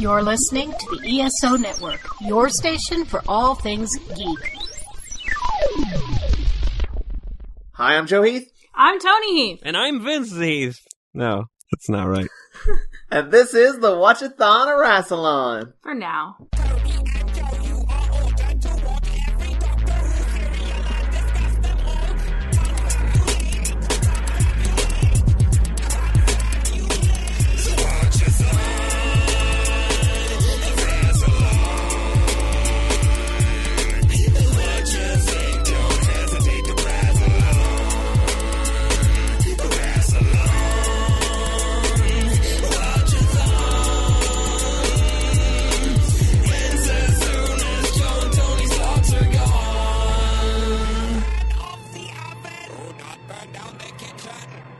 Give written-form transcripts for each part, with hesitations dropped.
You're listening to the ESO Network, your station for all things geek. Hi, I'm Joe Heath. I'm Toni Heath. And I'm Vincent Heath. No, that's not right. And this is the Watch-A-Thon of Rassilon. For now.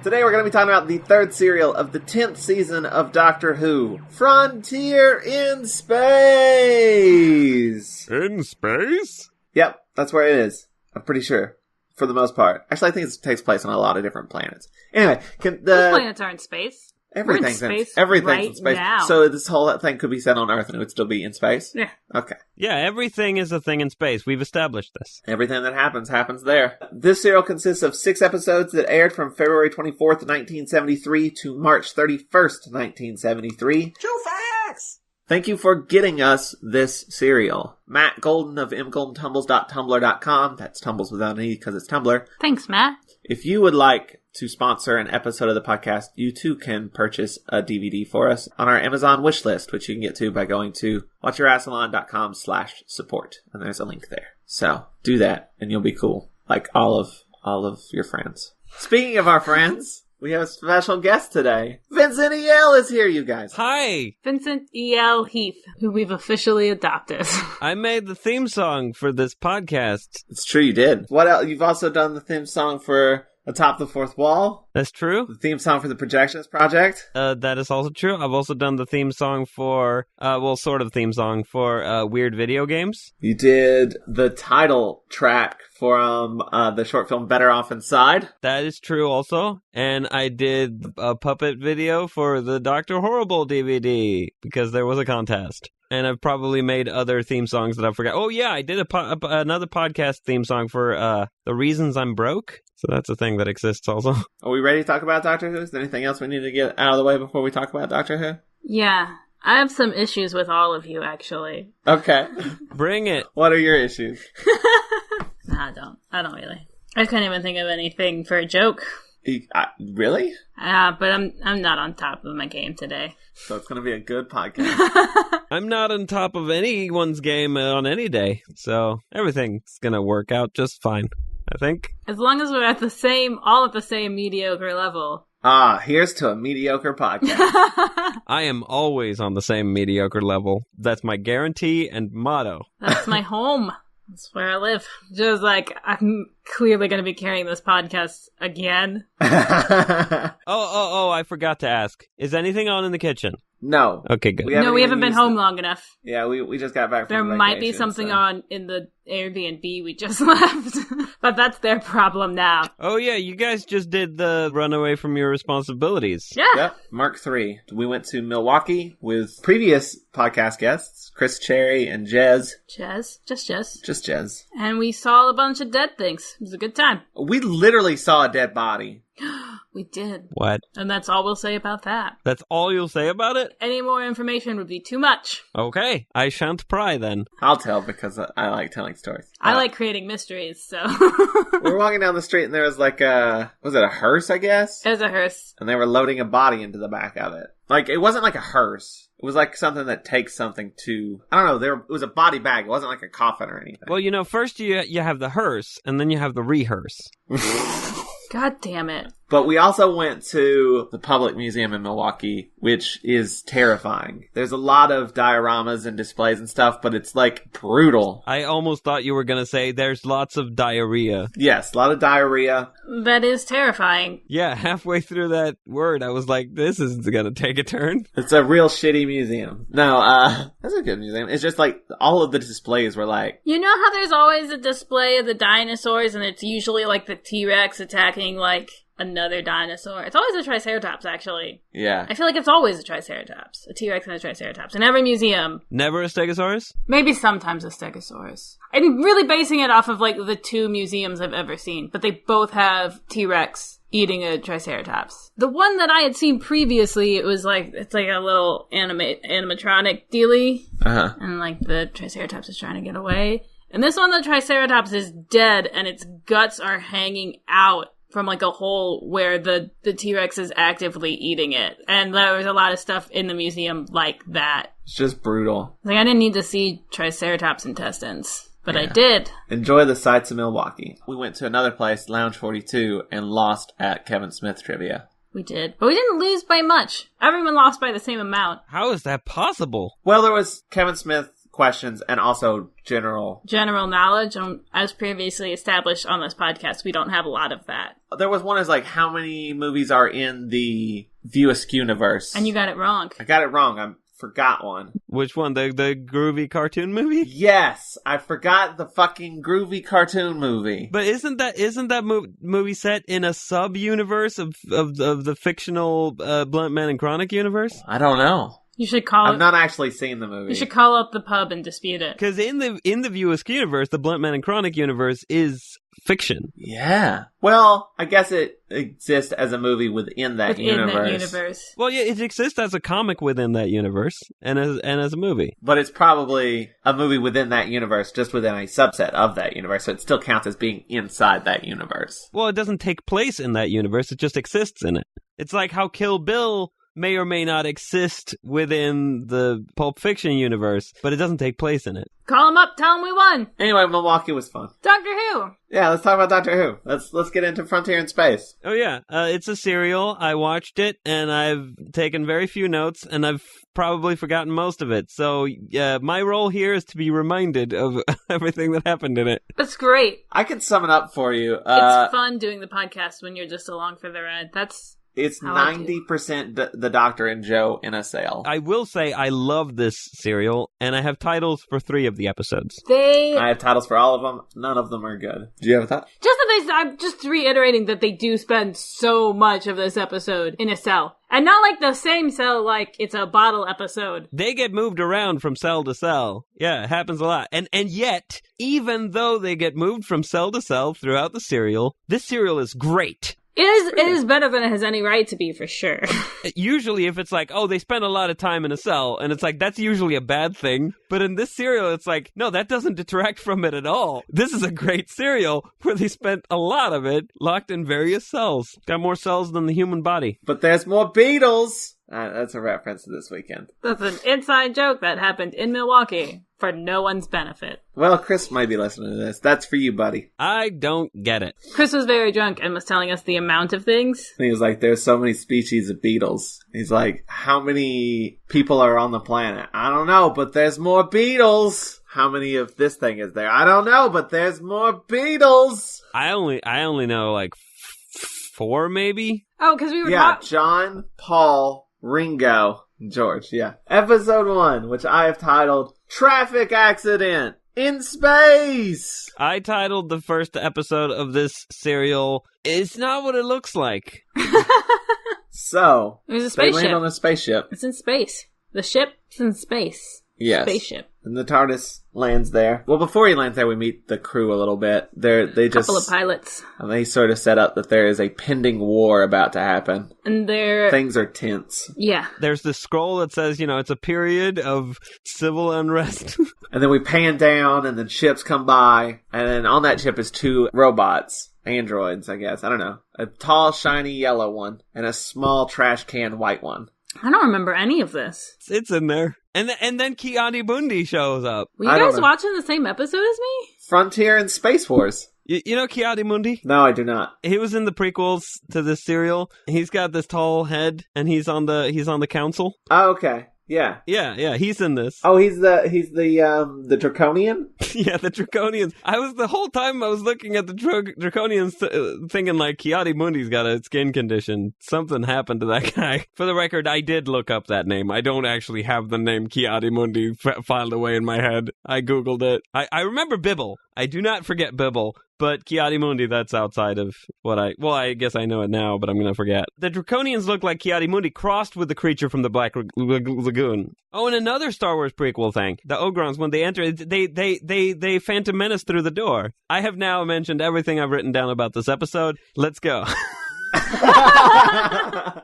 Today we're going to be talking about the third serial of the 10th season of Doctor Who, Frontier in Space! In space? Yep, that's where it is. I'm pretty sure. For the most part. Actually, I think it takes place on a lot of different planets. Anyway, Those planets are in space. Everything's We're in space everything's in right space. now. So this whole thing could be set on Earth and it would still be in space? Yeah. Okay. Yeah, everything is a thing in space. We've established this. Everything that happens there. This serial consists of 6 episodes that aired from February 24th, 1973 to March 31st, 1973. True facts! Thank you for getting us this serial. Matt Golden of mgoldentumbles.tumblr.com. That's Tumbles without an E because it's Tumblr. Thanks, Matt. If you would like to sponsor an episode of the podcast, you too can purchase a DVD for us on our Amazon wish list, which you can get to by going to watchyourassalon.com/support. And there's a link there. So do that and you'll be cool. Like all of your friends. Speaking of our friends, we have a special guest today. Vincent E.L. is here, you guys. Hi! Vincent E.L. Heath, who we've officially adopted. I made the theme song for this podcast. It's true you did. What else? You've also done the theme song for Atop the Fourth Wall. That's true. The theme song for the Projectionist Project. That is also true. I've also done the theme song for, sort of theme song for weird video games. You did the title track from the short film Better Off Inside. That is true also. And I did a puppet video for the Dr. Horrible DVD because there was a contest. And I've probably made other theme songs that I forgot. Oh yeah, I did another podcast theme song for The Reasons I'm Broke. So that's a thing that exists also. Are we ready to talk about Doctor Who? Is there anything else we need to get out of the way before we talk about Doctor Who? Yeah, I have some issues with all of you, actually. Okay. Bring it. What are your issues? No, I don't. I don't really. I couldn't even think of anything for a joke. Really? But I'm not on top of my game today. So it's going to be a good podcast. I'm not on top of anyone's game on any day, so everything's going to work out just fine, I think. As long as we're all at the same mediocre level. Here's to a mediocre podcast. I am always on the same mediocre level. That's my guarantee and motto. That's my home. That's where I live. Just like, I'm clearly going to be carrying this podcast again. Oh, I forgot to ask. Is anything on in the kitchen? No. Okay, good. We haven't been home long enough. Yeah, we just got back from There vacation, might be something on in the Airbnb we just left. But that's their problem now. Oh yeah, you guys just did the run away from your responsibilities. Yeah. Yep, Mark III. We went to Milwaukee with previous podcast guests, Chris Cherry and Jez. Just Jez. And we saw a bunch of dead things. It was a good time. We literally saw a dead body. We did. What? And that's all we'll say about that. That's all you'll say about it? Any more information would be too much. Okay, I shan't pry then. I'll tell because I like telling stories. I like creating mysteries, so. We were walking down the street and there was like was it a hearse, I guess? It was a hearse. And they were loading a body into the back of it. Like, it wasn't like a hearse. It was like something that takes something to, I don't know, it was a body bag. It wasn't like a coffin or anything. Well, first you have the hearse, and then you have the rehearse. God damn it. But we also went to the Public Museum in Milwaukee, which is terrifying. There's a lot of dioramas and displays and stuff, but it's like brutal. I almost thought you were going to say there's lots of diarrhea. Yes, a lot of diarrhea. That is terrifying. Yeah, halfway through that word, I was like, this is going to take a turn. It's a real shitty museum. No, that's a good museum. It's just like all of the displays were like... You know how there's always a display of the dinosaurs and it's usually like the T-Rex attacking like another dinosaur. It's always a Triceratops, actually. Yeah. I feel like it's always a Triceratops. A T-Rex and a Triceratops. In every museum. Never a Stegosaurus? Maybe sometimes a Stegosaurus. I'm really basing it off of, like, the 2 museums I've ever seen. But they both have T-Rex eating a Triceratops. The one that I had seen previously, it's like a little animatronic dealie. Uh-huh. And, like, the Triceratops is trying to get away. And this one, the Triceratops is dead, and its guts are hanging out from, like, a hole where the T-Rex is actively eating it. And there was a lot of stuff in the museum like that. It's just brutal. Like, I didn't need to see Triceratops intestines, but Yeah. I did. Enjoy the sights of Milwaukee. We went to another place, Lounge 42, and lost at Kevin Smith trivia. We did. But we didn't lose by much. Everyone lost by the same amount. How is that possible? Well, there was Kevin Smith questions and also general knowledge. As previously established on this podcast, we don't have a lot of that. There was one is like, how many movies are in the View Askew universe? And you got it wrong. I got it wrong. I forgot one. Which one? The groovy cartoon movie? Yes, I forgot the fucking groovy cartoon movie. But isn't that movie set in a sub-universe of the fictional Blunt Man and Chronic universe? I don't know. You should call I've not actually seen the movie. You should call up the pub and dispute it. Because in the View Askew universe, the Blunt Man and Chronic universe is fiction. Yeah. Well, I guess it exists as a movie within that universe. Well, yeah, it exists as a comic within that universe and as a movie. But it's probably a movie within that universe, just within a subset of that universe, so it still counts as being inside that universe. Well, it doesn't take place in that universe, it just exists in it. It's like how Kill Bill may or may not exist within the Pulp Fiction universe, but it doesn't take place in it. Call him up, tell him we won. Anyway, Milwaukee was fun. Doctor Who. Yeah, let's talk about Doctor Who. Let's get into Frontier in Space. Oh yeah, it's a serial. I watched it, and I've taken very few notes, and I've probably forgotten most of it. So my role here is to be reminded of everything that happened in it. That's great. I can sum it up for you. It's fun doing the podcast when you're just along for the ride. It's 90% the Doctor and Joe in a sale. I will say I love this serial, and I have titles for 3 of the episodes. I have titles for all of them. None of them are good. Do you have a thought? I'm just reiterating that they do spend so much of this episode in a cell. And not like the same cell, like it's a bottle episode. They get moved around from cell to cell. Yeah, it happens a lot. And yet, even though they get moved from cell to cell throughout the serial, this serial is great. It is better than it has any right to be, for sure. Usually if it's like, oh, they spend a lot of time in a cell, and it's like, that's usually a bad thing. But in this serial, it's like, no, that doesn't detract from it at all. This is a great serial where they spent a lot of it locked in various cells. Got more cells than the human body. But there's more Beatles! That's a reference to this weekend. That's an inside joke that happened in Milwaukee for no one's benefit. Well, Chris might be listening to this. That's for you, buddy. I don't get it. Chris was very drunk and was telling us the amount of things. And he was like, there's so many species of beetles. He's like, how many people are on the planet? I don't know, but there's more beetles. How many of this thing is there? I don't know, but there's more beetles. I only know like 4 maybe. Oh, because we were John, Paul, Ringo, George, yeah. Episode 1, which I have titled Traffic Accident in Space! I titled the first episode of this serial, It's Not What It Looks Like. So, there's a they spaceship. land on a spaceship. It's in space. The ship's in space. Yes. Spaceship. And the TARDIS lands there. Well, before he lands there, we meet the crew a little bit. They just couple of pilots. And they sort of set up that there is a pending war about to happen. And things are tense. Yeah. There's this scroll that says, it's a period of civil unrest. And then we pan down, and then ships come by, and then on that ship is 2 robots. Androids, I guess. I don't know. A tall, shiny yellow one, and a small trash can white one. I don't remember any of this. It's in there. And then Kiadi Bundi shows up. Were you guys watching the same episode as me? Frontier and Space Wars. You know Kiadi Mundi? No, I do not. He was in the prequels to this serial. He's got this tall head, and he's on the council. Oh, okay. Yeah. Yeah, he's in this. Oh, he's the Draconian? Yeah, the Draconians. The whole time I was looking at the Draconians thinking like, Kiadi Mundi's got a skin condition. Something happened to that guy. For the record, I did look up that name. I don't actually have the name Kiadi Mundi filed away in my head. I Googled it. I remember Bibble. I do not forget Bibble. But Ki-Adi-Mundi, that's outside of what I guess I know it now, but I'm going to forget. The Draconians look like Ki-Adi-Mundi crossed with the creature from the Black Lagoon. Oh, and another Star Wars prequel thing. The Ogrons, when they enter, they Phantom Menace through the door. I have now mentioned everything I've written down about this episode. Let's go.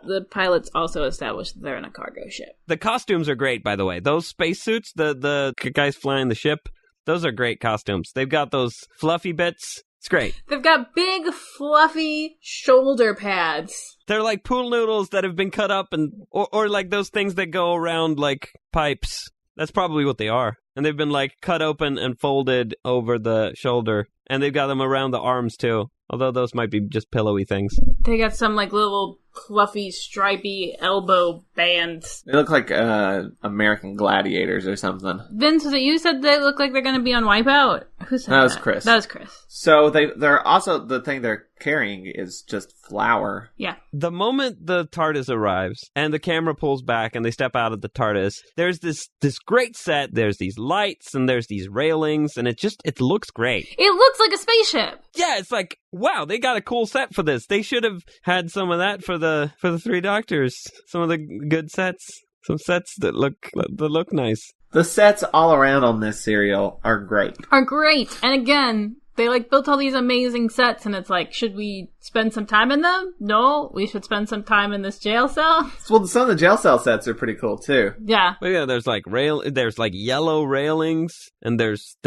The pilots also established that they're in a cargo ship. The costumes are great, by the way. Those spacesuits, the guys flying the ship, those are great costumes. They've got those fluffy bits. It's great. They've got big, fluffy shoulder pads. They're like pool noodles that have been cut up, and or like those things that go around like pipes. That's probably what they are. And they've been like cut open and folded over the shoulder. And they've got them around the arms too. Although those might be just pillowy things. They got some like little fluffy, stripy elbow bands. They look like American Gladiators or something. Vince, was it you said they look like they're going to be on Wipeout? Who said that? That was Chris. That was Chris. So they're also, the thing they're carrying is just flour. Yeah. The moment the TARDIS arrives and the camera pulls back and they step out of the TARDIS, there's this great set. There's these lights and there's these railings, and it looks great. It looks like a spaceship. Yeah, it's like, wow, they got a cool set for this. They should have had some of that for the Three Doctors. Some of the good sets. Some sets that look nice. The sets all around on this serial are great. And again, they like built all these amazing sets, and it's like, should we spend some time in them? No, we should spend some time in this jail cell. Well, some of the jail cell sets are pretty cool too. Yeah. But yeah, there's like yellow railings, and there's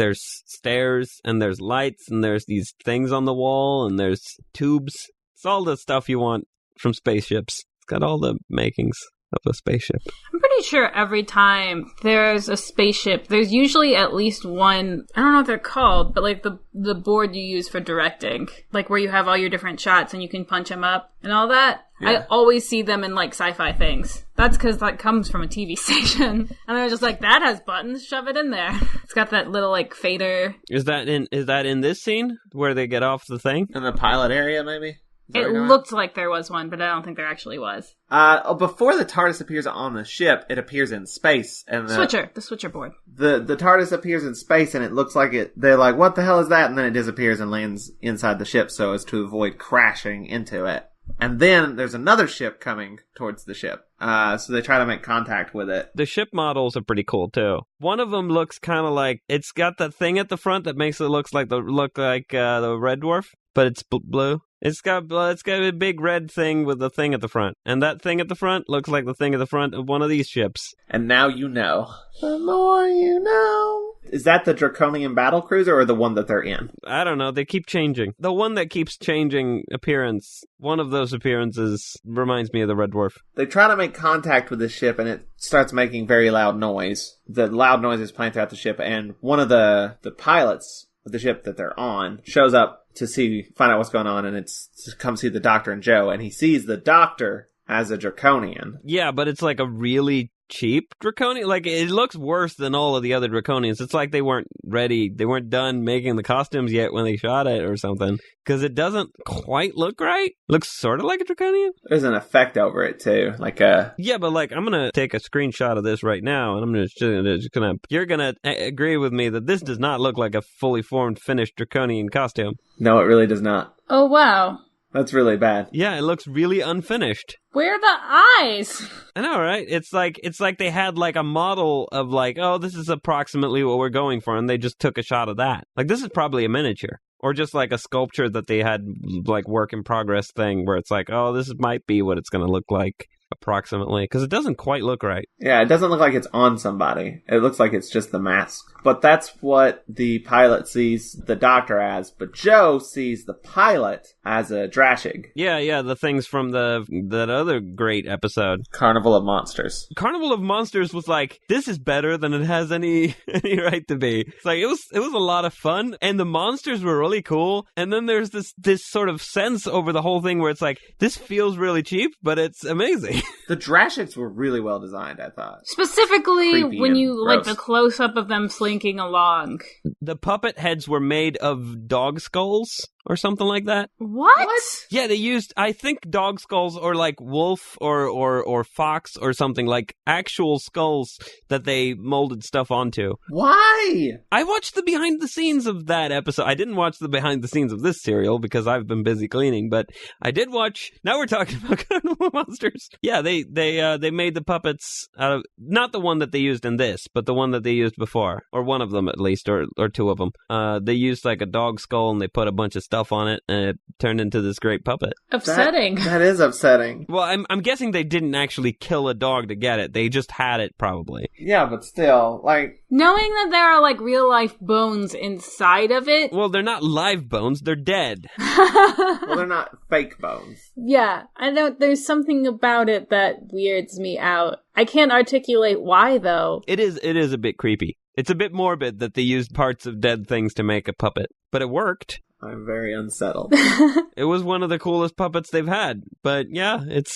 stairs, and there's lights, and there's these things on the wall, and there's tubes. It's all the stuff you want from spaceships. It's got all the makings of a spaceship. I'm pretty sure every time there's a spaceship, there's usually at least one, I don't know what they're called, but like the board you use for directing, like where you have all your different shots and you can punch them up and all that. Yeah. I always see them in like sci-fi things. That's because that comes from a TV station. And they're just like, that has buttons, shove it in there. It's got that little like fader. Is that in this scene where they get off the thing? In the pilot area, maybe? It looked like there was one, but I don't think there actually was. Before the TARDIS appears on the ship, it appears in space. And the switcher board. The TARDIS appears in space, and it looks like it. They're like, what the hell is that? And then it disappears and lands inside the ship so as to avoid crashing into it. And then there's another ship coming towards the ship. So they try to make contact with it. The ship models are pretty cool too. One of them looks kind of like, it's got that thing at the front that makes it look like the Red Dwarf, but it's blue. It's got a big red thing with the thing at the front. And that thing at the front looks like the thing at the front of one of these ships. And now you know. The more you know. Is that the Draconian battle cruiser or the one that they're in? I don't know. They keep changing. The one that keeps changing appearance, one of those appearances reminds me of the Red Dwarf. They try to make contact with the ship, and it starts making very loud noise. The loud noise is playing throughout the ship, and one of the pilots of the ship that they're on shows up to find out what's going on, and it's to come see the Doctor and Joe, and he sees the Doctor as a Draconian. Yeah, but it's like a really cheap Draconian. Like, it looks worse than all of the other Draconians. It's like they weren't ready. They weren't done making the costumes yet when they shot it or something. Because it doesn't quite look right. Looks sort of like a Draconian. There's an effect over it, too. Yeah, but like, I'm going to take a screenshot of this right now, and I'm just going to... You're going to agree with me that this does not look like a fully formed, finished Draconian costume. No, it really does not. Oh, wow. That's really bad. Yeah, it looks really unfinished. Where are the eyes? I know, right? It's like they had like a model of like, oh, this is approximately what we're going for, and they just took a shot of that. Like, this is probably a miniature. Or just like a sculpture that they had like work in progress thing where it's like, oh, this might be what it's going to look like approximately. Because it doesn't quite look right. Yeah, it doesn't look like it's on somebody. It looks like it's just the mask. But that's what the pilot sees the Doctor as. But Joe sees the pilot as a Drashig. Yeah, the things from that other great episode. Carnival of Monsters. Carnival of Monsters was like, this is better than it has any right to be. It's like, it was a lot of fun, and the monsters were really cool, and then there's this sort of sense over the whole thing where it's like, this feels really cheap, but it's amazing. The Drashigs were really well designed, I thought. Specifically, Creepy when you, gross. like, the close-up of them slinking along. The puppet heads were made of dog skulls, or something like that. What? Yeah, they used, I think, dog skulls or like wolf or fox or something, like actual skulls that they molded stuff onto. Why? I watched the behind the scenes of that episode. I didn't watch the behind the scenes of this serial because I've been busy cleaning, but I did watch. Now we're talking about Carnival Monsters. Yeah, they made the puppets out of, not the one that they used in this, but the one that they used before, or one of them at least, or two of them. They used like a dog skull and they put a bunch of stuff on it, and it turned into this great puppet. Upsetting. That is upsetting. Well, I'm guessing they didn't actually kill a dog to get it. They just had it, probably. Yeah, but still, like... Knowing that there are, like, real-life bones inside of it... Well, they're not live bones, they're dead. Well, they're not fake bones. Yeah, I know there's something about it that weirds me out. I can't articulate why, though. It is a bit creepy. It's a bit morbid that they used parts of dead things to make a puppet. But it worked. I'm very unsettled. It was one of the coolest puppets they've had. But yeah, it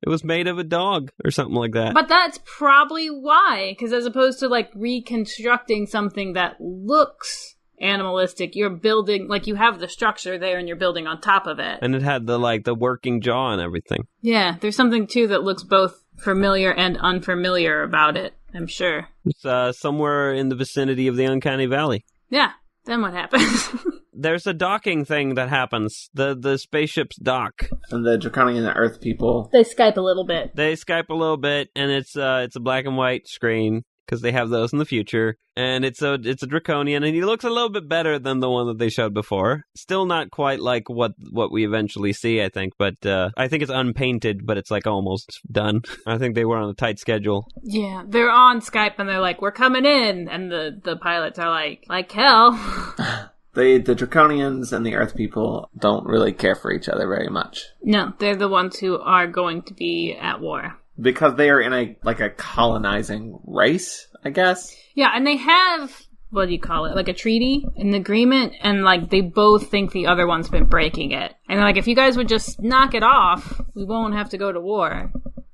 was made of a dog or something like that. But that's probably why, because as opposed to like reconstructing something that looks animalistic, you're building, like you have the structure there and you're building on top of it. And it had the working jaw and everything. Yeah, there's something too that looks both familiar and unfamiliar about it, I'm sure. It's somewhere in the vicinity of the Uncanny Valley. Yeah, then what happens? There's a docking thing that happens. The spaceships dock. And the Draconian and the Earth people... They Skype a little bit. They Skype a little bit, and it's a black and white screen, because they have those in the future. And it's a Draconian, and he looks a little bit better than the one that they showed before. Still not quite like what we eventually see, I think. But I think it's unpainted, but it's like almost done. I think they were on a tight schedule. Yeah, they're on Skype, and they're like, we're coming in. And the pilots are like hell. The Draconians and the Earth people don't really care for each other very much. No, they're the ones who are going to be at war. Because they are in a colonizing race, I guess. Yeah, and they have, what do you call it, like a treaty, an agreement, and like they both think the other one's been breaking it. And like, if you guys would just knock it off, we won't have to go to war.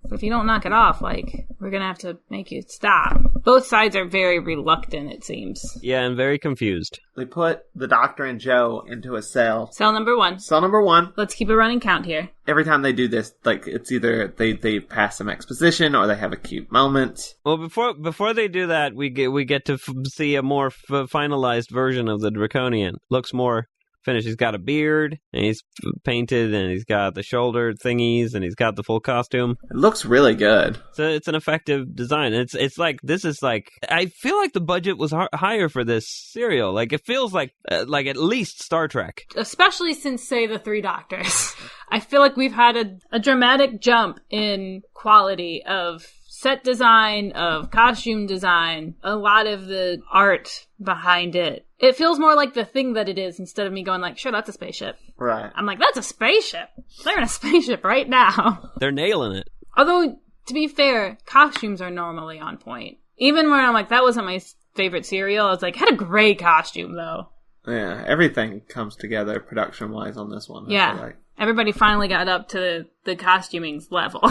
But if you don't knock it off, like, we're gonna have to make you stop. Both sides are very reluctant, it seems. Yeah, and very confused. They put the Doctor and Joe into a cell. Cell number 1. Cell number 1. Let's keep a running count here. Every time they do this, like, it's either they pass some exposition or they have a cute moment. Well, before they do that, we get to see a more finalized version of the Draconian. Looks more finished. He's got a beard, and he's painted, and he's got the shoulder thingies, and he's got the full costume. It looks really good. So it's an effective design. It's like, this is like, I feel like the budget was higher for this serial. Like, it feels like at least Star Trek. Especially since, say, the 3 Doctors. I feel like we've had a dramatic jump in quality of set design, of costume design, a lot of the art behind it. It feels more like the thing that it is instead of me going like, sure, that's a spaceship. Right. I'm like, that's a spaceship. They're in a spaceship right now. They're nailing it. Although, to be fair, costumes are normally on point. Even when I'm like, that wasn't my favorite serial, I was like, had a great costume though. Yeah, everything comes together production-wise on this one. Yeah. I feel like. Everybody finally got up to the costuming's level.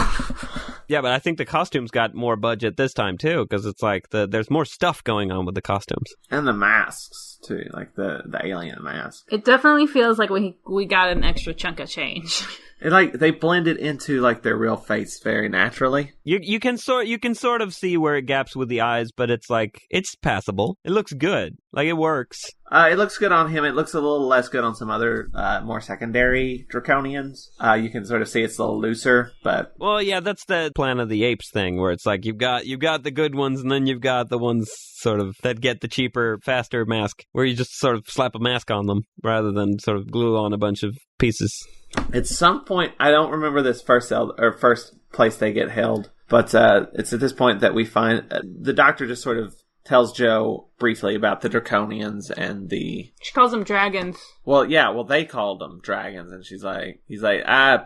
Yeah, but I think the costumes got more budget this time, too, because it's like there's more stuff going on with the costumes. And the masks, too, like the alien mask. It definitely feels like we got an extra chunk of change. It like they blended into like their real face very naturally. You can sort of see where it gaps with the eyes, but it's like it's passable. It looks good. Like it works. It looks good on him. It looks a little less good on some other more secondary Draconians. You can sort of see it's a little looser, but well, yeah, that's the Planet of the Apes thing where it's like you've got the good ones, and then you've got the ones sort of that get the cheaper, faster mask, where you just sort of slap a mask on them rather than sort of glue on a bunch of pieces. At some point, I don't remember this first place they get held, but it's at this point that we find the Doctor just sort of tells Joe briefly about the Draconians and the... She calls them dragons. Well, yeah, they called them dragons, and he's like,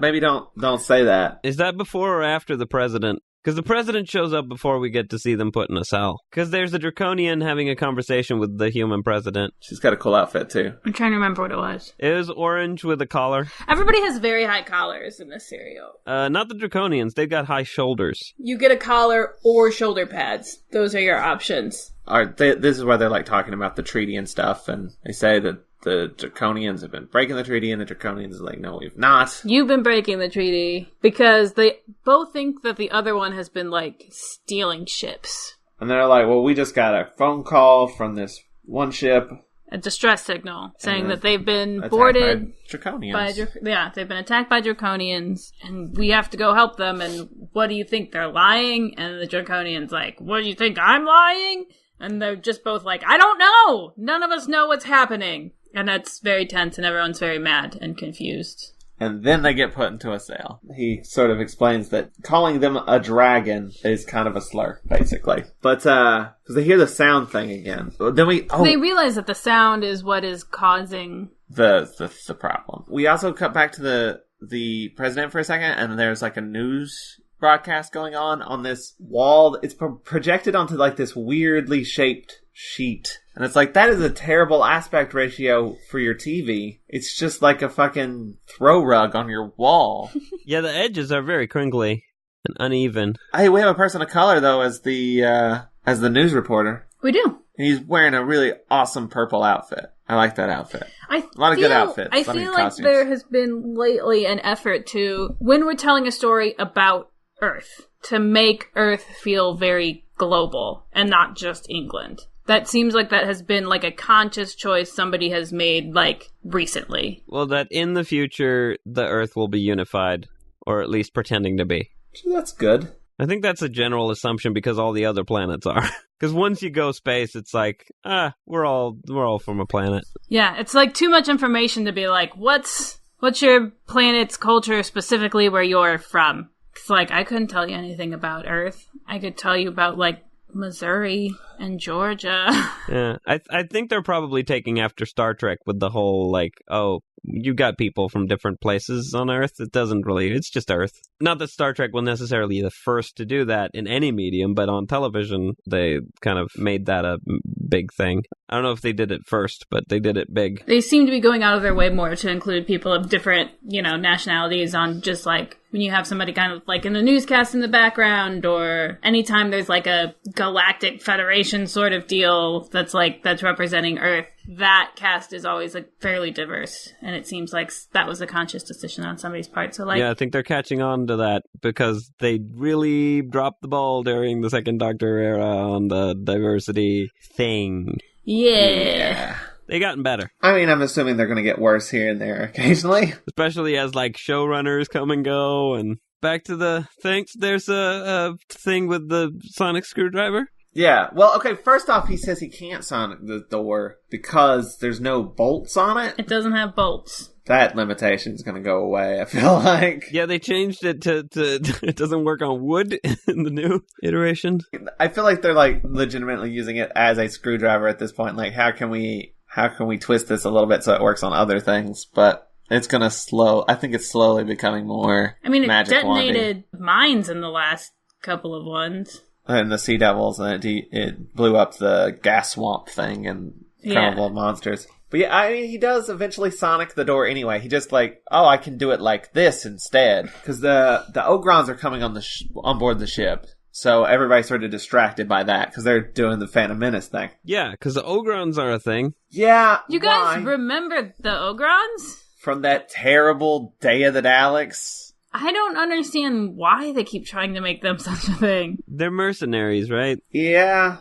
maybe don't say that. Is that before or after the president? Because the president shows up before we get to see them put in a cell. Because there's a Draconian having a conversation with the human president. She's got a cool outfit, too. I'm trying to remember what it was. It was orange with a collar. Everybody has very high collars in this serial. Not the Draconians. They've got high shoulders. You get a collar or shoulder pads. Those are your options. This is where they're like talking about the treaty and stuff, and they say that the Draconians have been breaking the treaty, and the Draconians are like, no, we've not. You've been breaking the treaty because they both think that the other one has been, like, stealing ships. And they're like, well, we just got a phone call from this one ship. A distress signal saying that they've been boarded by Draconians. They've been attacked by Draconians, and we have to go help them. And what do you think? They're lying? And the Draconians like, what do you think? I'm lying? And they're just both like, I don't know. None of us know what's happening. And that's very tense, and everyone's very mad and confused. And then they get put into a sail. He sort of explains that calling them a dragon is kind of a slur, basically. But, because they hear the sound thing again. Then they realize that the sound is what is causing the problem. We also cut back to the president for a second, and there's like a news broadcast going on this wall. It's projected onto like this weirdly shaped sheet. And it's like, that is a terrible aspect ratio for your TV. It's just like a fucking throw rug on your wall. Yeah, the edges are very crinkly and uneven. Hey, we have a person of color, though, as the news reporter. We do. And he's wearing a really awesome purple outfit. I like that outfit. A lot of good outfits. I feel like there has been lately an effort to, when we're telling a story about Earth, to make Earth feel very global and not just England. That seems like that has been like a conscious choice somebody has made like recently. Well, that in the future, the Earth will be unified, or at least pretending to be. That's good. I think that's a general assumption because all the other planets are. Because once you go space, it's like, we're all from a planet. Yeah, it's like too much information to be like, what's your planet's culture specifically where you're from? It's like, I couldn't tell you anything about Earth. I could tell you about like Missouri and Georgia. Yeah, I think they're probably taking after Star Trek with the whole, like, oh, you got people from different places on Earth. It's just Earth. Not that Star Trek will necessarily be the first to do that in any medium, but on television, they kind of made that a big thing. I don't know if they did it first, but they did it big. They seem to be going out of their way more to include people of different, nationalities on just like when you have somebody kind of like in the newscast in the background, or anytime there's like a galactic federation sort of deal that's representing Earth, that cast is always like fairly diverse. And it seems like that was a conscious decision on somebody's part. So yeah, I think they're catching on to that because they really dropped the ball during the Second Doctor era on the diversity thing. Yeah. They gotten better. I mean, I'm assuming they're going to get worse here and there occasionally. Especially as, like, showrunners come and go. And back to the things. There's a thing with the sonic screwdriver. Yeah. Well, okay, first off, he says he can't sonic the door because there's no bolts on it. It doesn't have bolts. That limitation is going to go away, I feel like. Yeah, they changed it to it doesn't work on wood in the new iteration. I feel like they're, like, legitimately using it as a screwdriver at this point. Like, how can we twist this a little bit so it works on other things? But it's going to I think it's slowly becoming more it magic detonated mines in the last couple of ones. And the Sea Devils, and it blew up the gas swamp thing and Carnival of Monsters. But yeah, I mean, he does eventually sonic the door anyway. He just like, I can do it like this instead. Because the Ogrons are coming on board the ship. So everybody's sort of distracted by that because they're doing the Phantom Menace thing. Yeah, because the Ogrons are a thing. Yeah. You guys remember the Ogrons? From that terrible Day of the Daleks? I don't understand why they keep trying to make them such a thing. They're mercenaries, right? Yeah.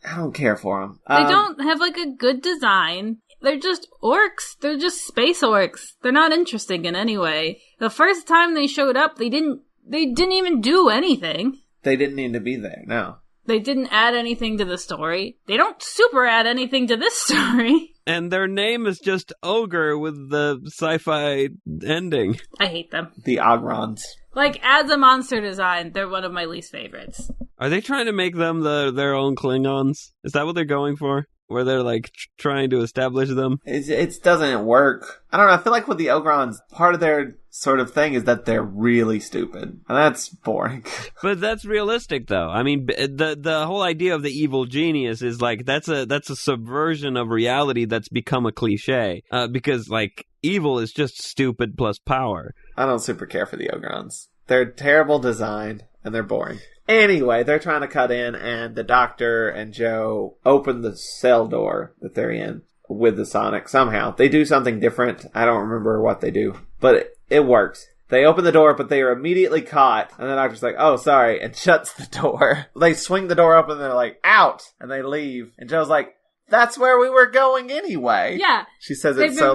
I don't care for them. They don't have like a good design. They're just orcs. They're just space orcs. They're not interesting in any way. The first time they showed up, they didn't even do anything. They didn't need to be there, no. They didn't add anything to the story. They don't super add anything to this story. And their name is just Ogre with the sci-fi ending. I hate them. The Ogrons. Like, as a monster design, they're one of my least favorites. Are they trying to make them their own Klingons? Is that what they're going for? Where they're, like, trying to establish them? It doesn't work. I don't know, I feel like with the Ogrons, part of their sort of thing is that they're really stupid. And that's boring. But that's realistic, though. I mean, the whole idea of the evil genius is, like, that's a subversion of reality that's become a cliche. Because, like, evil is just stupid plus power. I don't super care for the Ogrons. They're terrible design, and they're boring. Anyway, they're trying to cut in, and the Doctor and Joe open the cell door that they're in. with the Sonic somehow. They do something different. I don't remember what they do, but it works. They open the door, but they are immediately caught. And the doctor's like, oh, sorry, and shuts the door. They swing the door open and they're like, out! And they leave. And Joe's like, that's where we were going anyway. Yeah. She says it so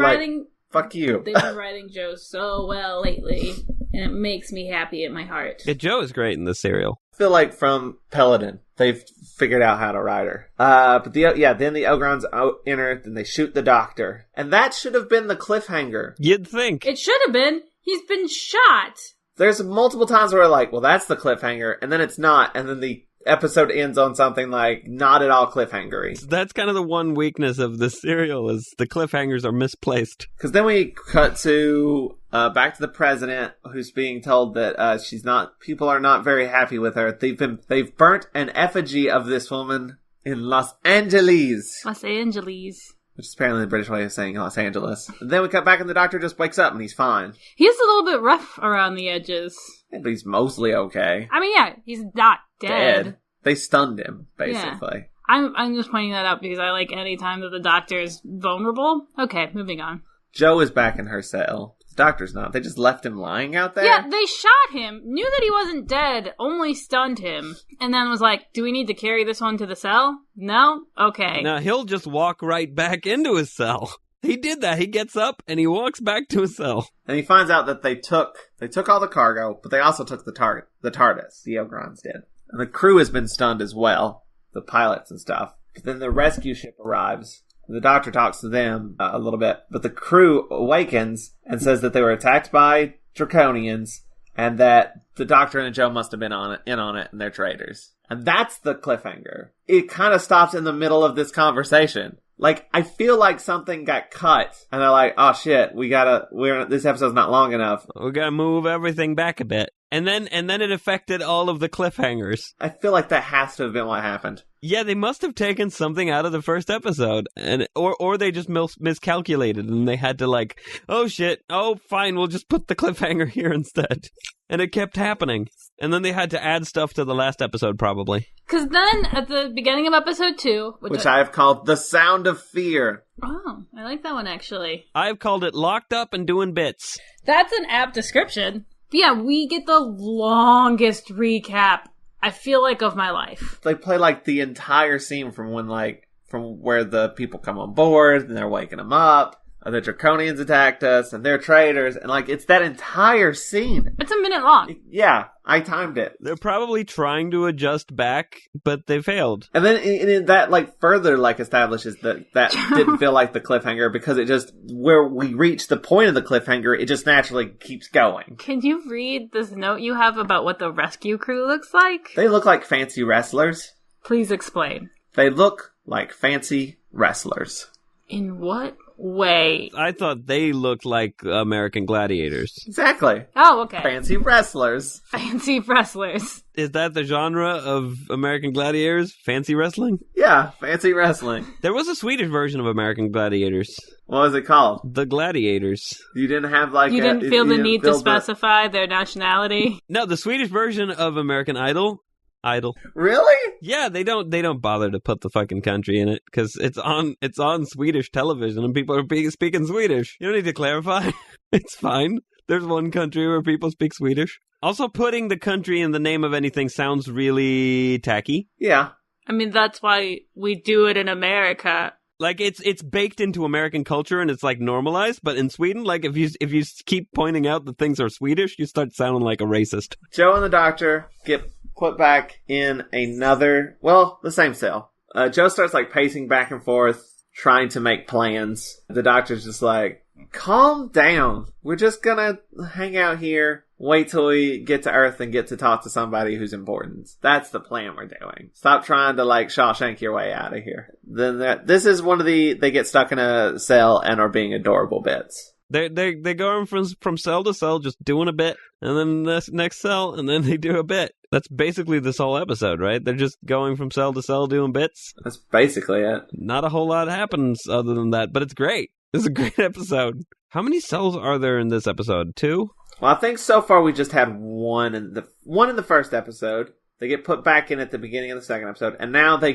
fuck you. They've been writing Joe so well lately, and it makes me happy in my heart. Yeah, Joe is great in this serial. I feel like from Peladon, they've figured out how to write her. But then the Ogrons enter, then they shoot the doctor. And that should have been the cliffhanger. You'd think. It should have been. He's been shot. There's multiple times where like, well, that's the cliffhanger, and then it's not, and then the episode ends on something like not at all cliffhangery. That's kind of the one weakness of the serial is the cliffhangers are misplaced. Because then we cut to back to the president, who's being told that people are not very happy with her. They've burnt an effigy of this woman in Los Angeles. Los Angeles. Which is apparently the British way of saying Los Angeles. And then we cut back and the doctor just wakes up and he's fine. He is a little bit rough around the edges. Yeah, but he's mostly okay. I mean, yeah, he's not dead. They stunned him, basically. Yeah. I'm just pointing that out because I like any time that the doctor is vulnerable. Okay, moving on. Joe is back in her cell. The doctor's not. They just left him lying out there? Yeah, they shot him, knew that he wasn't dead, only stunned him, and then was like, do we need to carry this one to the cell? No? Okay. Now, he'll just walk right back into his cell. He did that. He gets up and he walks back to his cell. And he finds out that they took all the cargo, but they also took the TARDIS. The Ogrons did. And the crew has been stunned as well, the pilots and stuff. But then the rescue ship arrives. The doctor talks to them a little bit, but the crew awakens and says that they were attacked by Draconians and that the doctor and Joe must have been in on it and they're traitors. And that's the cliffhanger. It kind of stops in the middle of this conversation. Like, I feel like something got cut and they're like, oh shit, this episode's not long enough. We gotta move everything back a bit. And then it affected all of the cliffhangers. I feel like that has to have been what happened. Yeah, they must have taken something out of the first episode, or they just miscalculated, and they had to like, oh shit, oh fine, we'll just put the cliffhanger here instead. And it kept happening. And then they had to add stuff to the last episode, probably. Because then, at the beginning of episode 2... Which I have called The Sound of Fear. Oh, I like that one, actually. I've called it Locked Up and Doing Bits. That's an apt description. But yeah, we get the longest recap, I feel like, of my life. They play, like, the entire scene from where the people come on board, and they're waking them up. The Draconians attacked us, and they're traitors, and, like, it's that entire scene. It's a minute long. Yeah, I timed it. They're probably trying to adjust back, but they failed. And then that, like, further, like, establishes that didn't feel like the cliffhanger, because it just, where we reach the point of the cliffhanger, it just naturally keeps going. Can you read this note you have about what the rescue crew looks like? They look like fancy wrestlers. Please explain. They look like fancy wrestlers. In what way? I thought they looked like American Gladiators. Exactly. Oh, okay. Fancy wrestlers. Fancy wrestlers. Is that the genre of American Gladiators? Fancy wrestling? Yeah, fancy wrestling. There was a Swedish version of American Gladiators. What was it called? The Gladiators. You didn't have like You didn't feel the need to specify their nationality? No, the Swedish version of American Idol. Really? Yeah, they don't bother to put the fucking country in it because it's on Swedish television and people are speaking Swedish. You don't need to clarify. It's fine. There's one country where people speak Swedish. Also, putting the country in the name of anything sounds really tacky. Yeah. I mean, that's why we do it in America. Like it's baked into American culture and it's like normalized, but in Sweden, like if you keep pointing out that things are Swedish, you start sounding like a racist. Joe and the doctor get put back in the same cell. Joe starts like pacing back and forth, trying to make plans. The doctor's just like, calm down. We're just gonna hang out here, wait till we get to Earth and get to talk to somebody who's important. That's the plan we're doing. Stop trying to like Shawshank your way out of here. This is one of they get stuck in a cell and are being adorable bits. They go from cell to cell just doing a bit, and then the next cell, and then they do a bit. That's basically this whole episode, right? They're just going from cell to cell doing bits. That's basically it. Not a whole lot happens other than that, but it's great. It's a great episode. How many cells are there in this episode? 2? Well, I think so far we just had one in the first episode. They get put back in at the beginning of the second episode, and now they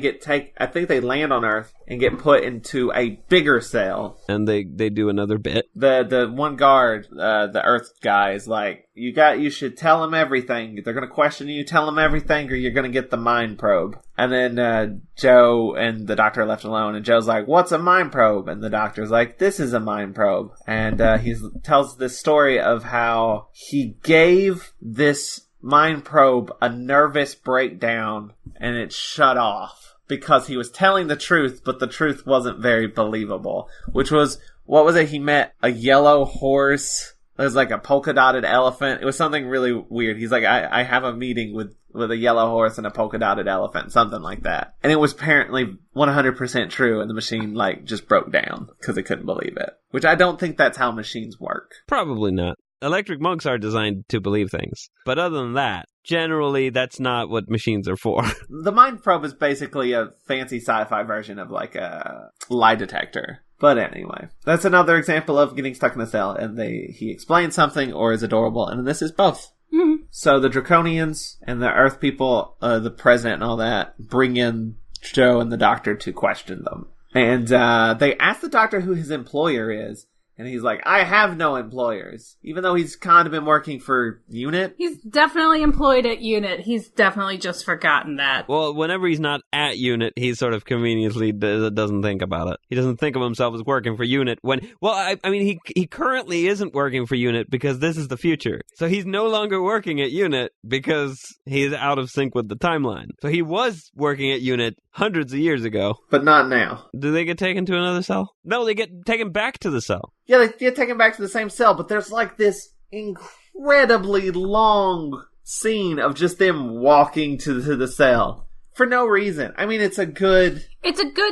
I think they land on Earth and get put into a bigger cell. And they do another bit. The one guard, the Earth guy, is like, you should tell them everything. They're going to question you, tell them everything, or you're going to get the mind probe. And then Joe and the doctor are left alone, and Joe's like, what's a mind probe? And the doctor's like, this is a mind probe. And he tells this story of how he gave this mind probe a nervous breakdown, and it shut off because he was telling the truth, but the truth wasn't very believable. Which was, what was it? He met a yellow horse. It was like a polka dotted elephant. It was something really weird. He's like, I have a meeting with a yellow horse and a polka dotted elephant, something like that. And it was apparently 100% true, and the machine just broke down because it couldn't believe it. Which I don't think that's how machines work. Probably not. Electric monks are designed to believe things. But other than that, generally, that's not what machines are for. The mind probe is basically a fancy sci-fi version of like a lie detector. But anyway, that's another example of getting stuck in a cell, and he explains something or is adorable, and this is both. Mm-hmm. So the Draconians and the Earth people, the president and all that, bring in Joe and the doctor to question them. And they ask the doctor who his employer is. And he's like, I have no employers. Even though he's kind of been working for UNIT. He's definitely employed at UNIT. He's definitely just forgotten that. Well, whenever he's not at UNIT, he sort of conveniently doesn't think about it. He doesn't think of himself as working for UNIT when... Well, I mean, he currently isn't working for UNIT because this is the future. So he's no longer working at UNIT because he's out of sync with the timeline. So he was working at UNIT hundreds of years ago. But not now. Do they get taken to another cell? No, they get taken back to the cell. Yeah, they get taken back to the same cell, but there's like this incredibly long scene of just them walking to the cell. For no reason. I mean, it's a good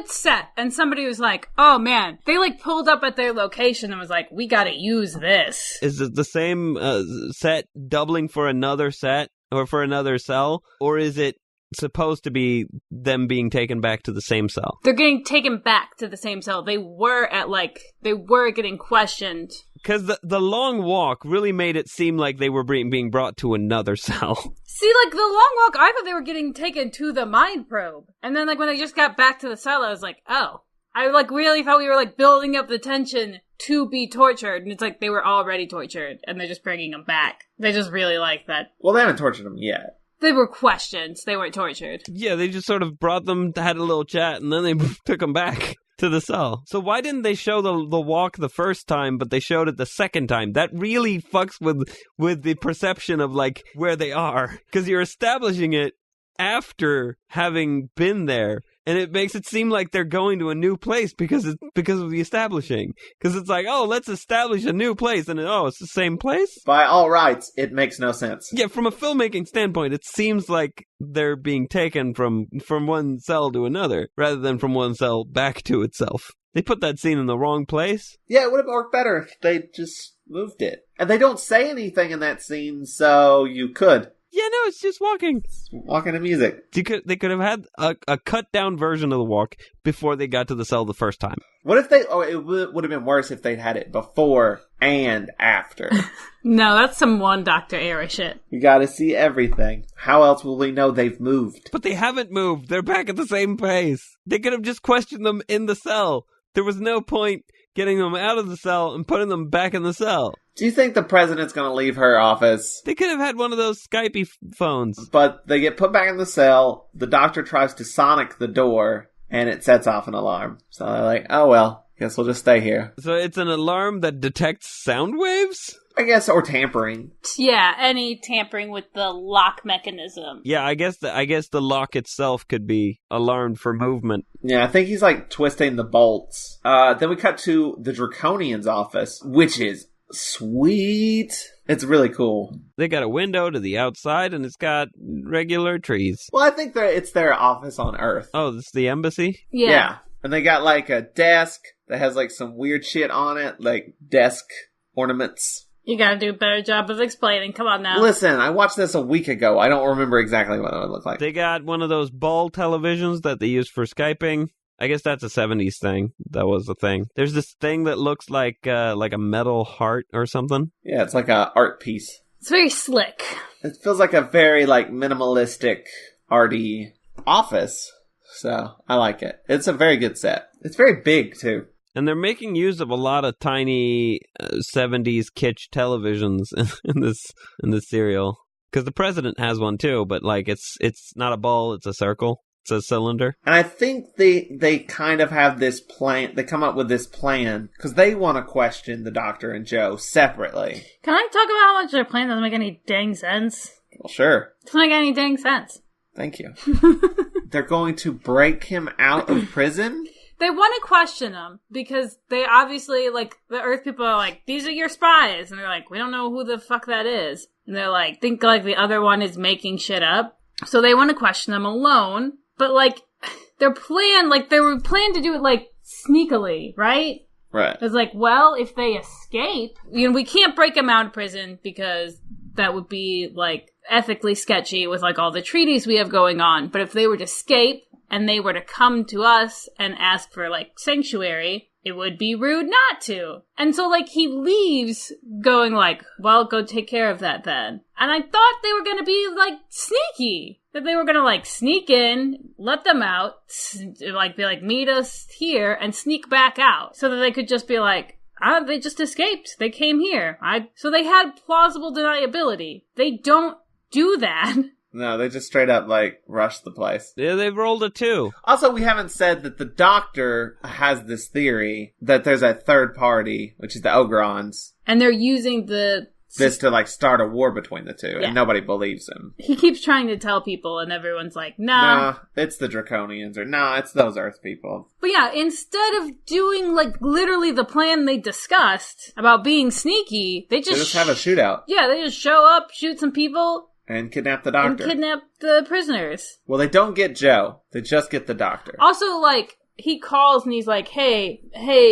set. And somebody was like, oh man, they pulled up at their location and was like, we gotta use this. Is it the same set doubling for another set or for another cell? Or is it supposed to be them being taken back to the same cell? They're getting taken back to the same cell. They were getting questioned. Because the long walk really made it seem like they were being brought to another cell. See, the long walk, I thought they were getting taken to the mind probe. And then, when they just got back to the cell, I was like, oh. I, really thought we were, building up the tension to be tortured. And it's like they were already tortured, and they're just bringing them back. They just really like that. Well, they haven't tortured them yet. They were questioned. They weren't tortured. Yeah, they just sort of brought them, had a little chat, and then they took them back to the cell. So why didn't they show the walk the first time, but they showed it the second time? That really fucks with the perception of, where they are. Because you're establishing it after having been there. And it makes it seem like they're going to a new place because of the establishing. Because it's like, oh, let's establish a new place. And it's the same place? By all rights, it makes no sense. Yeah, from a filmmaking standpoint, it seems like they're being taken from one cell to another, rather than from one cell back to itself. They put that scene in the wrong place. Yeah, it would have worked better if they just moved it. And they don't say anything in that scene, so you could. Yeah, no, it's just walking. It's walking to music. They could have had a cut-down version of the walk before they got to the cell the first time. What if it would have been worse if they'd had it before and after. No, that's some One Doctor era shit. You gotta see everything. How else will we know they've moved? But they haven't moved. They're back at the same place. They could have just questioned them in the cell. There was no point getting them out of the cell and putting them back in the cell. Do you think the president's going to leave her office? They could have had one of those Skypey phones. But they get put back in the cell. The doctor tries to sonic the door, and it sets off an alarm. So they're like, oh well, guess we'll just stay here. So it's an alarm that detects sound waves? I guess, or tampering. Yeah, any tampering with the lock mechanism. Yeah, I guess the lock itself could be alarmed for movement. Yeah, I think he's twisting the bolts. Then we cut to the Draconians' office, which is sweet. It's really cool. They got a window to the outside, and it's got regular trees. Well, I think it's their office on Earth. Oh, this is the embassy? Yeah. And they got a desk that has some weird shit on it, desk ornaments. You gotta do a better job of explaining. Come on now. Listen, I watched this a week ago. I don't remember exactly what it would look like. They got one of those ball televisions that they use for Skyping. I guess that's a 70s thing. That was the thing. There's this thing that looks like a metal heart or something. Yeah, it's like a art piece. It's very slick. It feels like a very, like, minimalistic, arty office. So, I like it. It's a very good set. It's very big, too. And they're making use of a lot of tiny 70s kitsch televisions in this serial. Because the president has one too, but like it's not a ball, it's a circle. It's a cylinder. And I think they kind of have this plan. They come up with this plan because they want to question the Doctor and Joe separately. Can I talk about how much their plan doesn't make any dang sense? Well, sure. Doesn't make any dang sense. Thank you. They're going to break him out of prison? They want to question him because they obviously, like, the Earth people are like, these are your spies. And they're like, we don't know who the fuck that is. And they're like, think like the other one is making shit up. So they want to question them alone. But, like, their plan, like, they were planning to do it, like, sneakily, right? Right. It's like, well, if they escape, you know, we can't break them out of prison because that would be, like, ethically sketchy with, like, all the treaties we have going on. But if they were to escape and they were to come to us and ask for, like, sanctuary, it would be rude not to. And so, like, he leaves going like, well, go take care of that then. And I thought they were going to be, like, sneaky. That they were going to, like, sneak in, let them out, like, be like, meet us here, and sneak back out. So that they could just be like, they just escaped. They came here. So they had plausible deniability. They don't do that. No, they just straight up, like, rushed the place. Yeah, they've rolled a 2. Also, we haven't said that the Doctor has this theory that there's a third party, which is the Ogrons. And they're using this to, like, start a war between the two, yeah. And nobody believes him. He keeps trying to tell people, and everyone's like, nah. Nah, it's the Draconians, or nah, it's those Earth people. But yeah, instead of doing, like, literally the plan they discussed about being sneaky, they just have a shootout. Yeah, they just show up, shoot some people, and kidnap the Doctor. And kidnap the prisoners. Well, they don't get Joe. They just get the Doctor. Also, like, he calls and he's like, hey,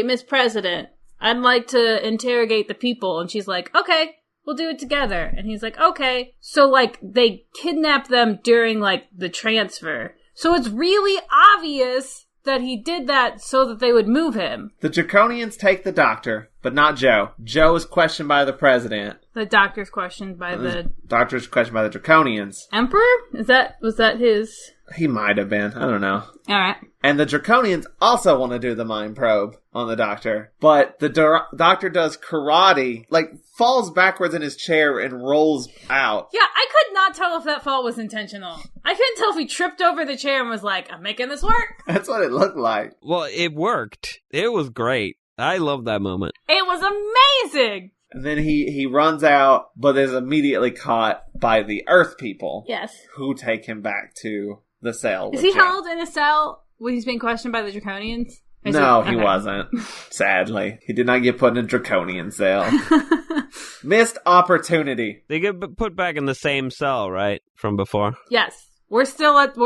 Miss President, I'd like to interrogate the people. And she's like, okay, we'll do it together. And he's like, okay. So, like, they kidnap them during, like, the transfer. So it's really obvious that he did that so that they would move him. The Draconians take the Doctor, but not Joe. Joe is questioned by the President. The Doctor's questioned by the Doctor's questioned by the Draconians. Emperor? Was that his? He might have been. I don't know. Alright. And the Draconians also want to do the mind probe on the Doctor. But the Doctor does karate, like, falls backwards in his chair and rolls out. Yeah, I could not tell if that fall was intentional. I couldn't tell if he tripped over the chair and was like, I'm making this work. That's what it looked like. Well, it worked. It was great. I love that moment. It was amazing! And then he runs out, but is immediately caught by the Earth people. Yes. Who take him back to the cell. Is he held in a cell when he's being questioned by the Draconians? No, he wasn't. Sadly. He did not get put in a Draconian cell. Missed opportunity. They get put back in the same cell, right? From before? Yes. We're still at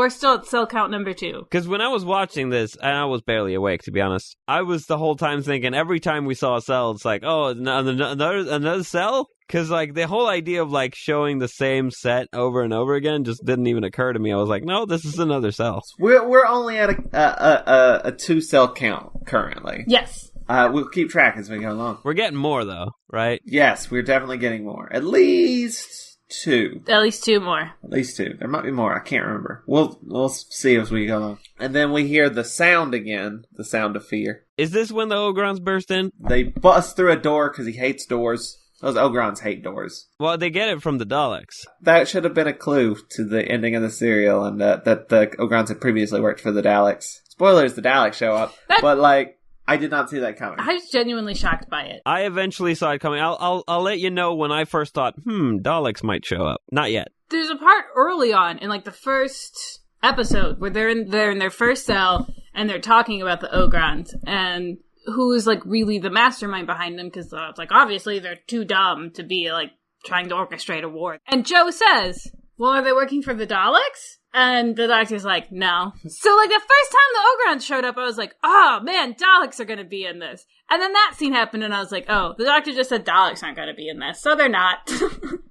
cell count number 2. Because when I was watching this, and I was barely awake, to be honest, I was the whole time thinking, every time we saw a cell, it's like, oh, another cell? Because, like, the whole idea of, like, showing the same set over and over again just didn't even occur to me. I was like, no, this is another cell. We're only at a 2-cell count currently. Yes. We'll keep track as we go along. We're getting more, though, right? Yes, we're definitely getting more. At least 2. At least 2 more. At least 2. There might be more. I can't remember. We'll see as we go along. And then we hear the sound again. The sound of fear. Is this when the Ogrons burst in? They bust through a door because he hates doors. Those Ogrons hate doors. Well, they get it from the Daleks. That should have been a clue to the ending of the serial, and that the Ogrons had previously worked for the Daleks. Spoilers, the Daleks show up. But, like, I did not see that coming. I was genuinely shocked by it. I eventually saw it coming. I'll let you know when I first thought, Daleks might show up. Not yet. There's a part early on in, like, the first episode where they're in their first cell and they're talking about the Ogrons and who is, like, really the mastermind behind them, because it's like, obviously they're too dumb to be, like, trying to orchestrate a war. And Joe says, well, are they working for the Daleks? And the Doctor's like, no. So, like, the first time the Ogrons showed up, I was like, oh, man, Daleks are gonna be in this. And then that scene happened, and I was like, oh, the Doctor just said Daleks aren't gonna be in this, so they're not.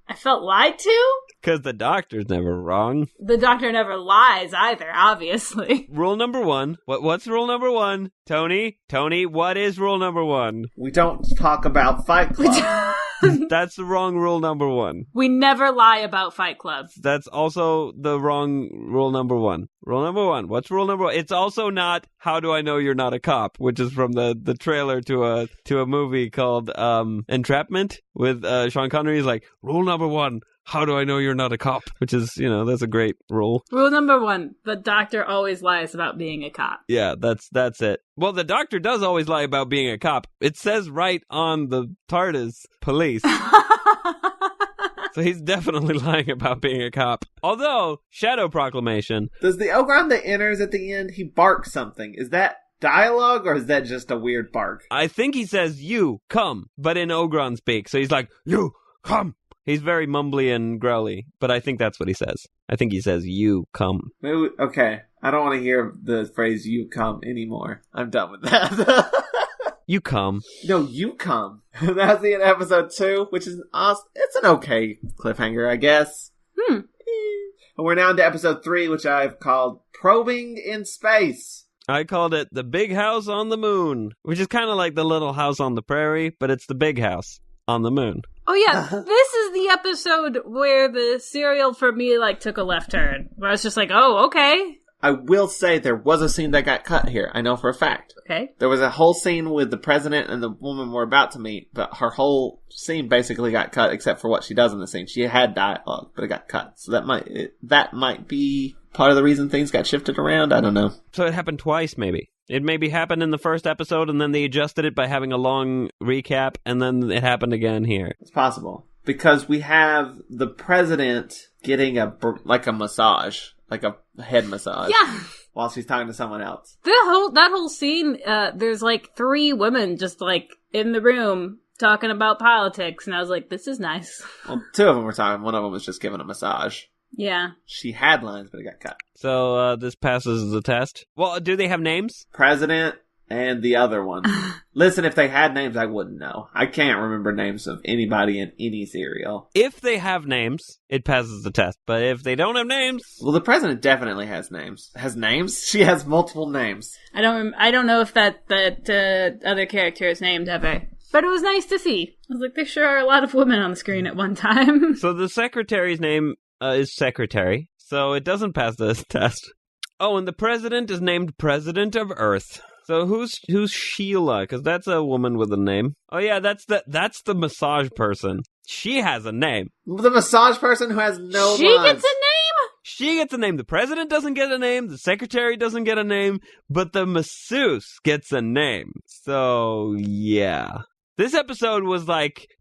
I felt lied to. Because the Doctor's never wrong. The Doctor never lies either, obviously. Rule number 1. What's rule number 1? Tony, what is rule number 1? We don't talk about Fight Club. That's the wrong rule number 1. We never lie about Fight Club. That's also the wrong rule number 1. Rule number 1. What's rule number 1? It's also not "How do I know you're not a cop?" which is from the trailer to a movie called Entrapment with Sean Connery. He's like, rule number 1. How do I know you're not a cop? Which is, that's a great rule. Rule number 1, the doctor always lies about being a cop. Yeah, that's it. Well, the doctor does always lie about being a cop. It says right on the TARDIS, police. So he's definitely lying about being a cop. Although, Shadow Proclamation. Does the Ogron that enters at the end, he barks something? Is that dialogue or is that just a weird bark? I think he says, "You, come," but in Ogron speak. So he's like, "You, come." He's very mumbly and growly, but I think that's what he says. I think he says, "You, come." Maybe, okay, I don't want to hear the phrase "you come" anymore. I'm done with that. You come. No, you come. That's the end of episode 2, which is awesome. It's an okay cliffhanger, I guess. And we're now into episode 3, which I've called Probing in Space. I called it The Big House on the Moon, which is kind of like the Little House on the Prairie, but it's the big house on the moon. Oh yeah, this is the episode where the serial for me took a left turn. Where I was just like, oh, okay. I will say there was a scene that got cut here. I know for a fact. Okay. There was a whole scene with the president and the woman we're about to meet, but her whole scene basically got cut except for what she does in the scene. She had dialogue, but it got cut. So that might be part of the reason things got shifted around. I don't know. So it happened twice, maybe. It maybe happened in the first episode, and then they adjusted it by having a long recap, and then it happened again here. It's possible. Because we have the president getting a massage, like a head massage. Yeah. While she's talking to someone else. That whole scene, there's 3 women just in the room talking about politics, and I was like, this is nice. Well, 2 of them were talking. One of them was just giving a massage. Yeah. She had lines, but it got cut. So this passes the test. Well, do they have names? President and the other one. Listen, if they had names, I wouldn't know. I can't remember names of anybody in any serial. If they have names, it passes the test. But if they don't have names... Well, the president definitely has names. Has names? She has multiple names. I don't know if that other character is named ever. But it was nice to see. I was like, there sure are a lot of women on the screen at one time. So the secretary's name is Secretary, so it doesn't pass this test. Oh, and the president is named President of Earth. So who's Sheila? Because that's a woman with a name. Oh yeah, that's the massage person. She has a name. The massage person who has no She lines. gets a name? She gets a name. The president doesn't get a name. The secretary doesn't get a name. But the masseuse gets a name. So, yeah. This episode was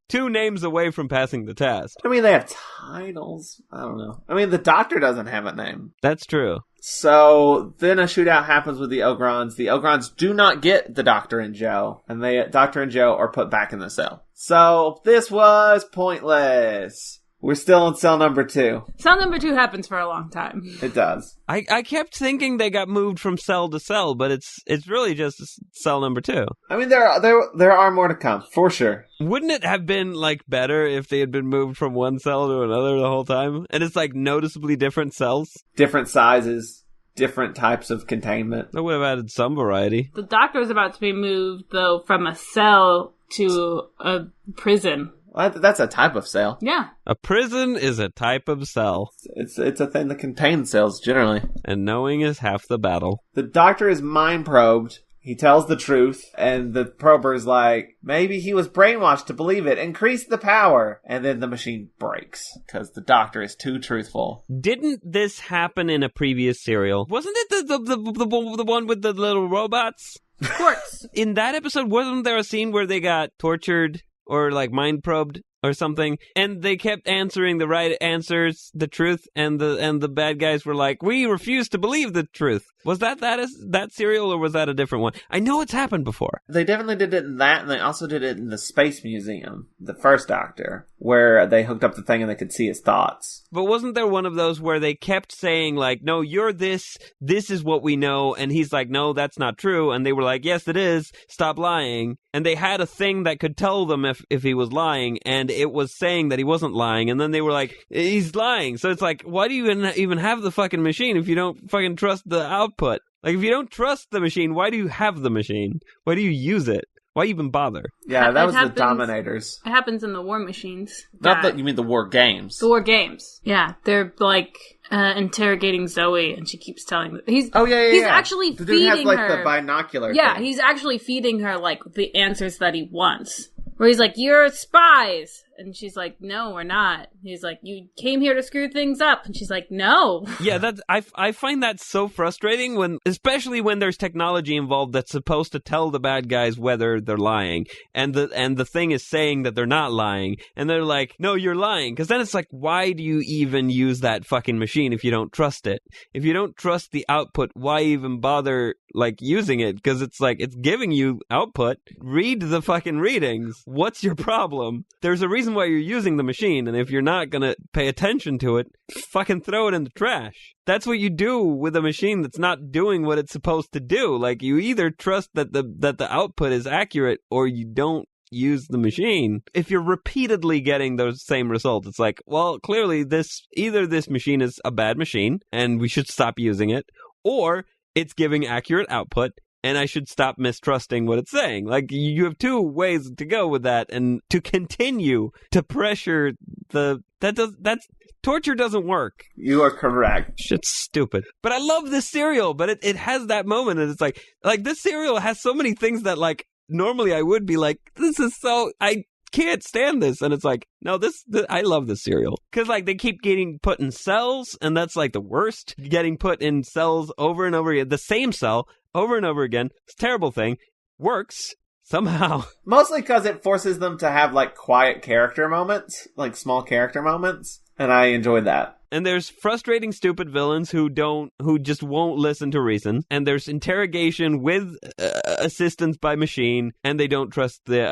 2 names away from passing the test. I mean, they have titles. I don't know. I mean, the doctor doesn't have a name. That's true. So then a shootout happens with the Ogrons. The Ogrons do not get the Doctor and Joe, and Doctor and Joe are put back in the cell. So this was pointless. We're still in cell number 2. Cell number 2 happens for a long time. It does. I kept thinking they got moved from cell to cell, but it's really just cell number 2. I mean, there are more to come, for sure. Wouldn't it have been better if they had been moved from one cell to another the whole time? And it's noticeably different cells? Different sizes, different types of containment. That would have added some variety. The doctor is about to be moved, though, from a cell to a prison. Well, that's a type of cell. Yeah. A prison is a type of cell. It's a thing that contains cells, generally. And knowing is half the battle. The doctor is mind probed. He tells the truth, and the prober's like, maybe he was brainwashed to believe it. Increase the power. And then the machine breaks, because the doctor is too truthful. Didn't this happen in a previous serial? Wasn't it the one with the little robots? Of course. In that episode, wasn't there a scene where they got tortured or mind probed or something, and they kept answering the right answers, the truth, and the bad guys were like, we refuse to believe the truth. Was that serial, or was that a different one? I know it's happened before. They definitely did it in that, and they also did it in the Space Museum, the first Doctor, where they hooked up the thing and they could see his thoughts. But wasn't there one of those where they kept saying, no, you're this is what we know, and he's like, no, that's not true, and they were like, yes, it is, stop lying, and they had a thing that could tell them if he was lying, and it was saying that he wasn't lying, and then they were like, he's lying, so it's why do you even have the fucking machine if you don't fucking trust the output? If you don't trust the machine, why do you have the machine? Why do you use it? Why even bother? Yeah, that It was happens- the Dominators. It happens in the War Machines. You mean the War Games. The War Games. Yeah, they're like interrogating Zoe, and she keeps telling them. He's actually the feeding dude has like her. the binocular. Yeah, thing. he's actually feeding her like the answers that he wants. Where he's like, "You're spies," and she's like, "No, we're not." He's like, "You came here to screw things up," and she's like, "No." Yeah, I find that so frustrating especially when there's technology involved that's supposed to tell the bad guys whether they're lying, and the thing is saying that they're not lying, and they're like, "No, you're lying," because then it's like, why do you even use that fucking machine if you don't trust it? If you don't trust the output, why even bother like using it? Because it's like it's giving you output. Read the fucking readings. What's your problem? There's a reason why you're using the machine, and if you're not gonna pay attention to it, fucking throw it in the trash. That's what you do with a machine that's not doing what it's supposed to do. Like, you either trust that the output is accurate, or you don't use the machine. If you're repeatedly getting those same results, it's like, well, clearly either this machine is a bad machine, and we should stop using it, or it's giving accurate output, and I should stop mistrusting what it's saying. Like, you have two ways to go with that, and to continue to pressure torture doesn't work. You are correct. Shit's stupid. But I love this cereal, but it has that moment, and it's like this cereal has so many things that, like, normally I would be like, this is so, I can't stand this, and it's like, no, I love this cereal, because like they keep getting put in cells, and that's like the worst. Getting put in cells over and over again, the same cell over and over again. It's a terrible thing. Works somehow. Mostly because it forces them to have like quiet character moments, like small character moments, and I enjoy that. And there's frustrating, stupid villains who just won't listen to reason. And there's interrogation with assistance by machine, and they don't trust the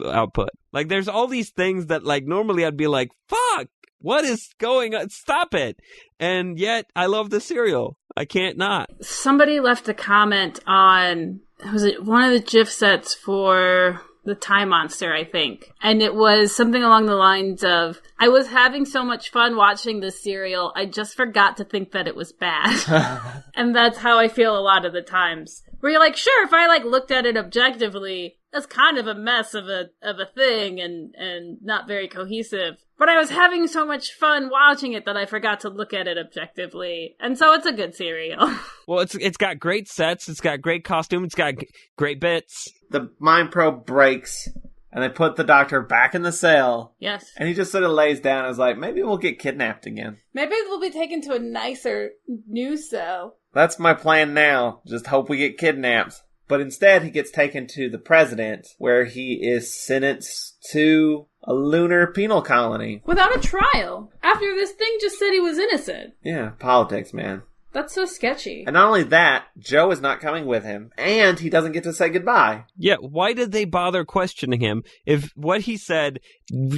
output. Like, there's all these things that, like, normally I'd be like, fuck, what is going on? Stop it. And yet, I love the cereal. I can't not. Somebody left a comment on, was it one of the GIF sets for the Time Monster, I think. And it was something along the lines of, I was having so much fun watching this cereal, I just forgot to think that it was bad. And that's how I feel a lot of the times. Where you're like, sure, if I like looked at it objectively, that's kind of a mess of a thing and not very cohesive. But I was having so much fun watching it that I forgot to look at it objectively. And so it's a good cereal. Well, it's got great sets, it's got great costume, it's got great bits. The Mind Probe breaks, and they put the Doctor back in the cell. Yes. And he just sort of lays down and is like, maybe we'll get kidnapped again. Maybe we'll be taken to a nicer new cell. That's my plan now. Just hope we get kidnapped. But instead, he gets taken to the president, where he is sentenced to a lunar penal colony. Without a trial. After this thing just said he was innocent. Yeah, politics, man. That's so sketchy. And not only that, Joe is not coming with him, and he doesn't get to say goodbye. Yeah, why did they bother questioning him if what he said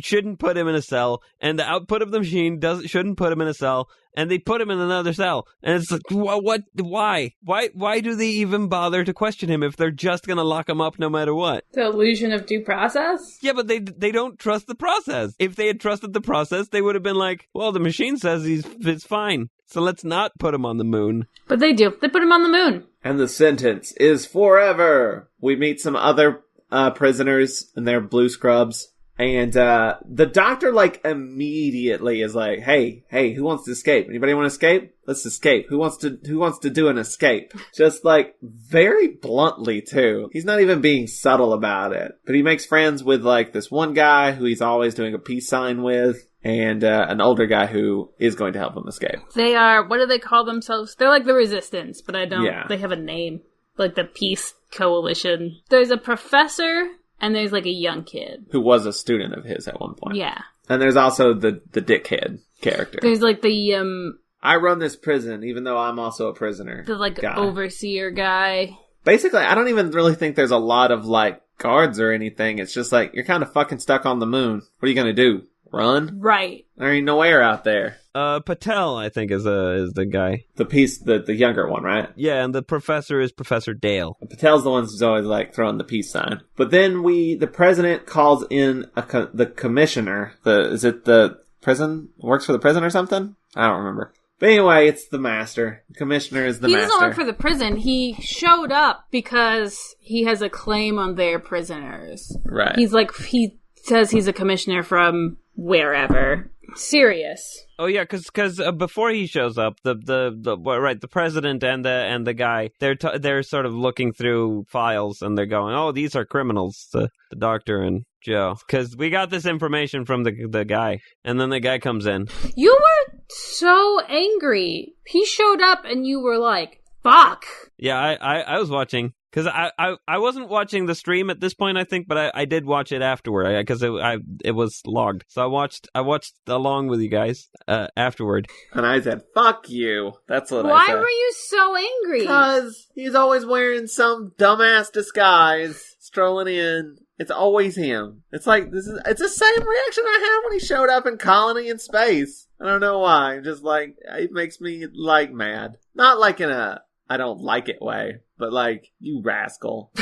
shouldn't put him in a cell, and the output of the machine shouldn't put him in a cell, and they put him in another cell? And it's like, why do they even bother to question him if they're just going to lock him up no matter what? The illusion of due process? Yeah, but they don't trust the process. If they had trusted the process, they would have been like, well, the machine says it's fine, so let's not put him on the moon. But they do. They put him on the moon. And the sentence is forever. We meet some other prisoners in their blue scrubs. And the Doctor, like, immediately is like, hey, who wants to escape? Anybody want to escape? Let's escape. Who wants to do an escape? Just, like, very bluntly, too. He's not even being subtle about it. But he makes friends with, like, this one guy who he's always doing a peace sign with. And an older guy who is going to help him escape. They are, what do they call themselves? They're like the Resistance, but Yeah. They have a name. Like the Peace Coalition. There's a professor, and there's like a young kid. Who was a student of his at one point. Yeah. And there's also the dickhead character. There's like the, I run this prison, even though I'm also a prisoner. the like guy. overseer guy. Basically, I don't even really think there's a lot of, like, guards or anything. It's just like, you're kind of fucking stuck on the moon. What are you gonna do? Run? Right. There ain't no air out there. Patel, I think, is the guy. The younger one, right? Yeah, and the professor is Professor Dale. Patel's the one who's always, like, throwing the peace sign. But then the president calls in the commissioner. Is it the prison? Works for the prison or something? I don't remember. But anyway, it's the master. The commissioner is the master. He doesn't work for the prison. He showed up because he has a claim on their prisoners. Right. He says he's a commissioner from wherever. Sirius. Oh yeah, because before he shows up, the president and the guy, they're sort of looking through files and they're going, oh, these are criminals, the doctor and Joe, because we got this information from the guy, and then the guy comes in. You were so angry. He showed up and you were like, fuck. Yeah, I was watching. Because I wasn't watching the stream at this point, I think, but I did watch it afterward because it was logged. So I watched along with you guys afterward. And I said, "Fuck you." That's what I said. Why were you so angry? Because he's always wearing some dumbass disguise, strolling in. It's always him. It's like it's the same reaction I had when he showed up in Colony in space. I don't know why. Just like it makes me like mad. Not like in a I don't like it way. But, like, you rascal.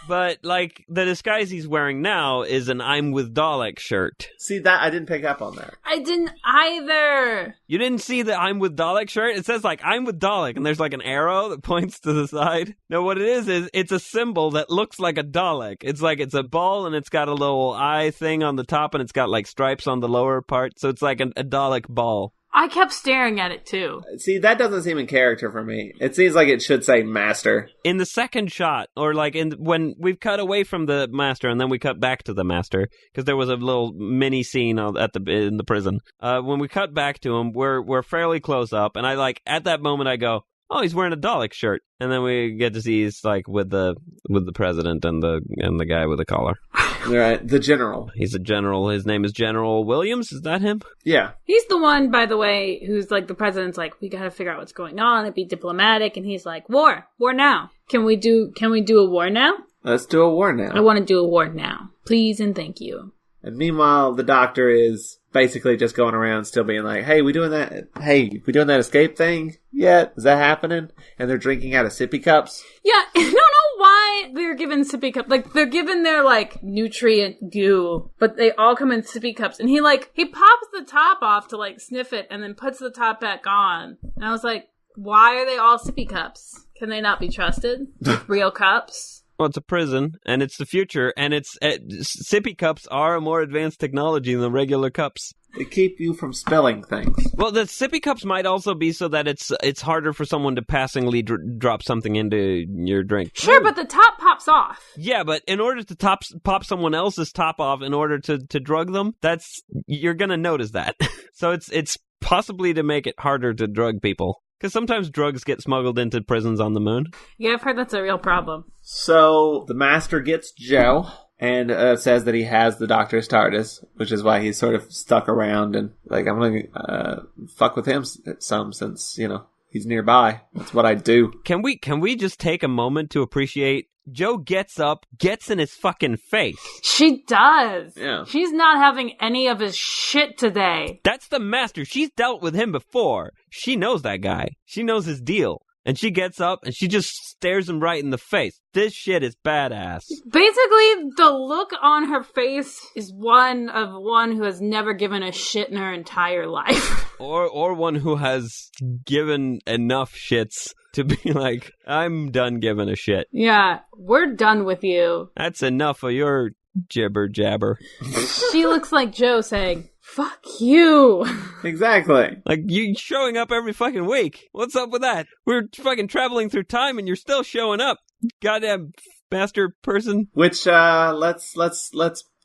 But, like, the disguise he's wearing now is an I'm with Dalek shirt. See, that I didn't pick up on that. I didn't either. You didn't see the I'm with Dalek shirt? It says, like, I'm with Dalek, and there's, like, an arrow that points to the side. No, what it is it's a symbol that looks like a Dalek. It's like it's a ball, and it's got a little eye thing on the top, and it's got, like, stripes on the lower part. So it's like a Dalek ball. I kept staring at it, too. See, that doesn't seem in character for me. It seems like it should say master. In the second shot, or like when we've cut away from the master and then we cut back to the master, because there was a little mini scene in the prison. When we cut back to him, we're fairly close up, and at that moment I go, oh, he's wearing a Dalek shirt, and then we get to see he's like with the president and the guy with the collar. Right, the general. He's a general. His name is General Williams. Is that him? Yeah. He's the one, by the way, who's like the president's like, we gotta figure out what's going on and be diplomatic, and he's like, war now. Can we do a war now? Let's do a war now. I want to do a war now. Please and thank you. And meanwhile, the doctor is basically just going around still being like, hey, we doing that escape thing yet? Is that happening? And they're drinking out of sippy cups? Yeah, I don't know why they're given sippy cups. Like, they're given their, like, nutrient goo, but they all come in sippy cups. And he pops the top off to, like, sniff it and then puts the top back on. And I was like, why are they all sippy cups? Can they not be trusted? Real cups? Well, it's a prison, and it's the future, and sippy cups are a more advanced technology than the regular cups. They keep you from spilling things. Well, the sippy cups might also be so that it's harder for someone to passingly drop something into your drink. Sure, but the top pops off. Yeah, but in order to pop someone else's top off in order to drug them, you're gonna notice that. So it's possibly to make it harder to drug people. Because sometimes drugs get smuggled into prisons on the moon. Yeah, I've heard that's a real problem. So the master gets Joe and says that he has the doctor's TARDIS, which is why he's sort of stuck around and like, I'm going to fuck with him some since, he's nearby. That's what I do. Can we just take a moment to appreciate Joe gets up, gets in his fucking face. She does. Yeah. She's not having any of his shit today. That's the master. She's dealt with him before. She knows that guy. She knows his deal. And she gets up and she just stares him right in the face. This shit is badass. Basically, the look on her face is one who has never given a shit in her entire life. Or one who has given enough shits to be like, I'm done giving a shit. Yeah, we're done with you. That's enough of your jibber jabber. She looks like Joe saying, fuck you. Exactly. Like, you showing up every fucking week. What's up with that? We're fucking traveling through time and you're still showing up. Goddamn master person. Which, let's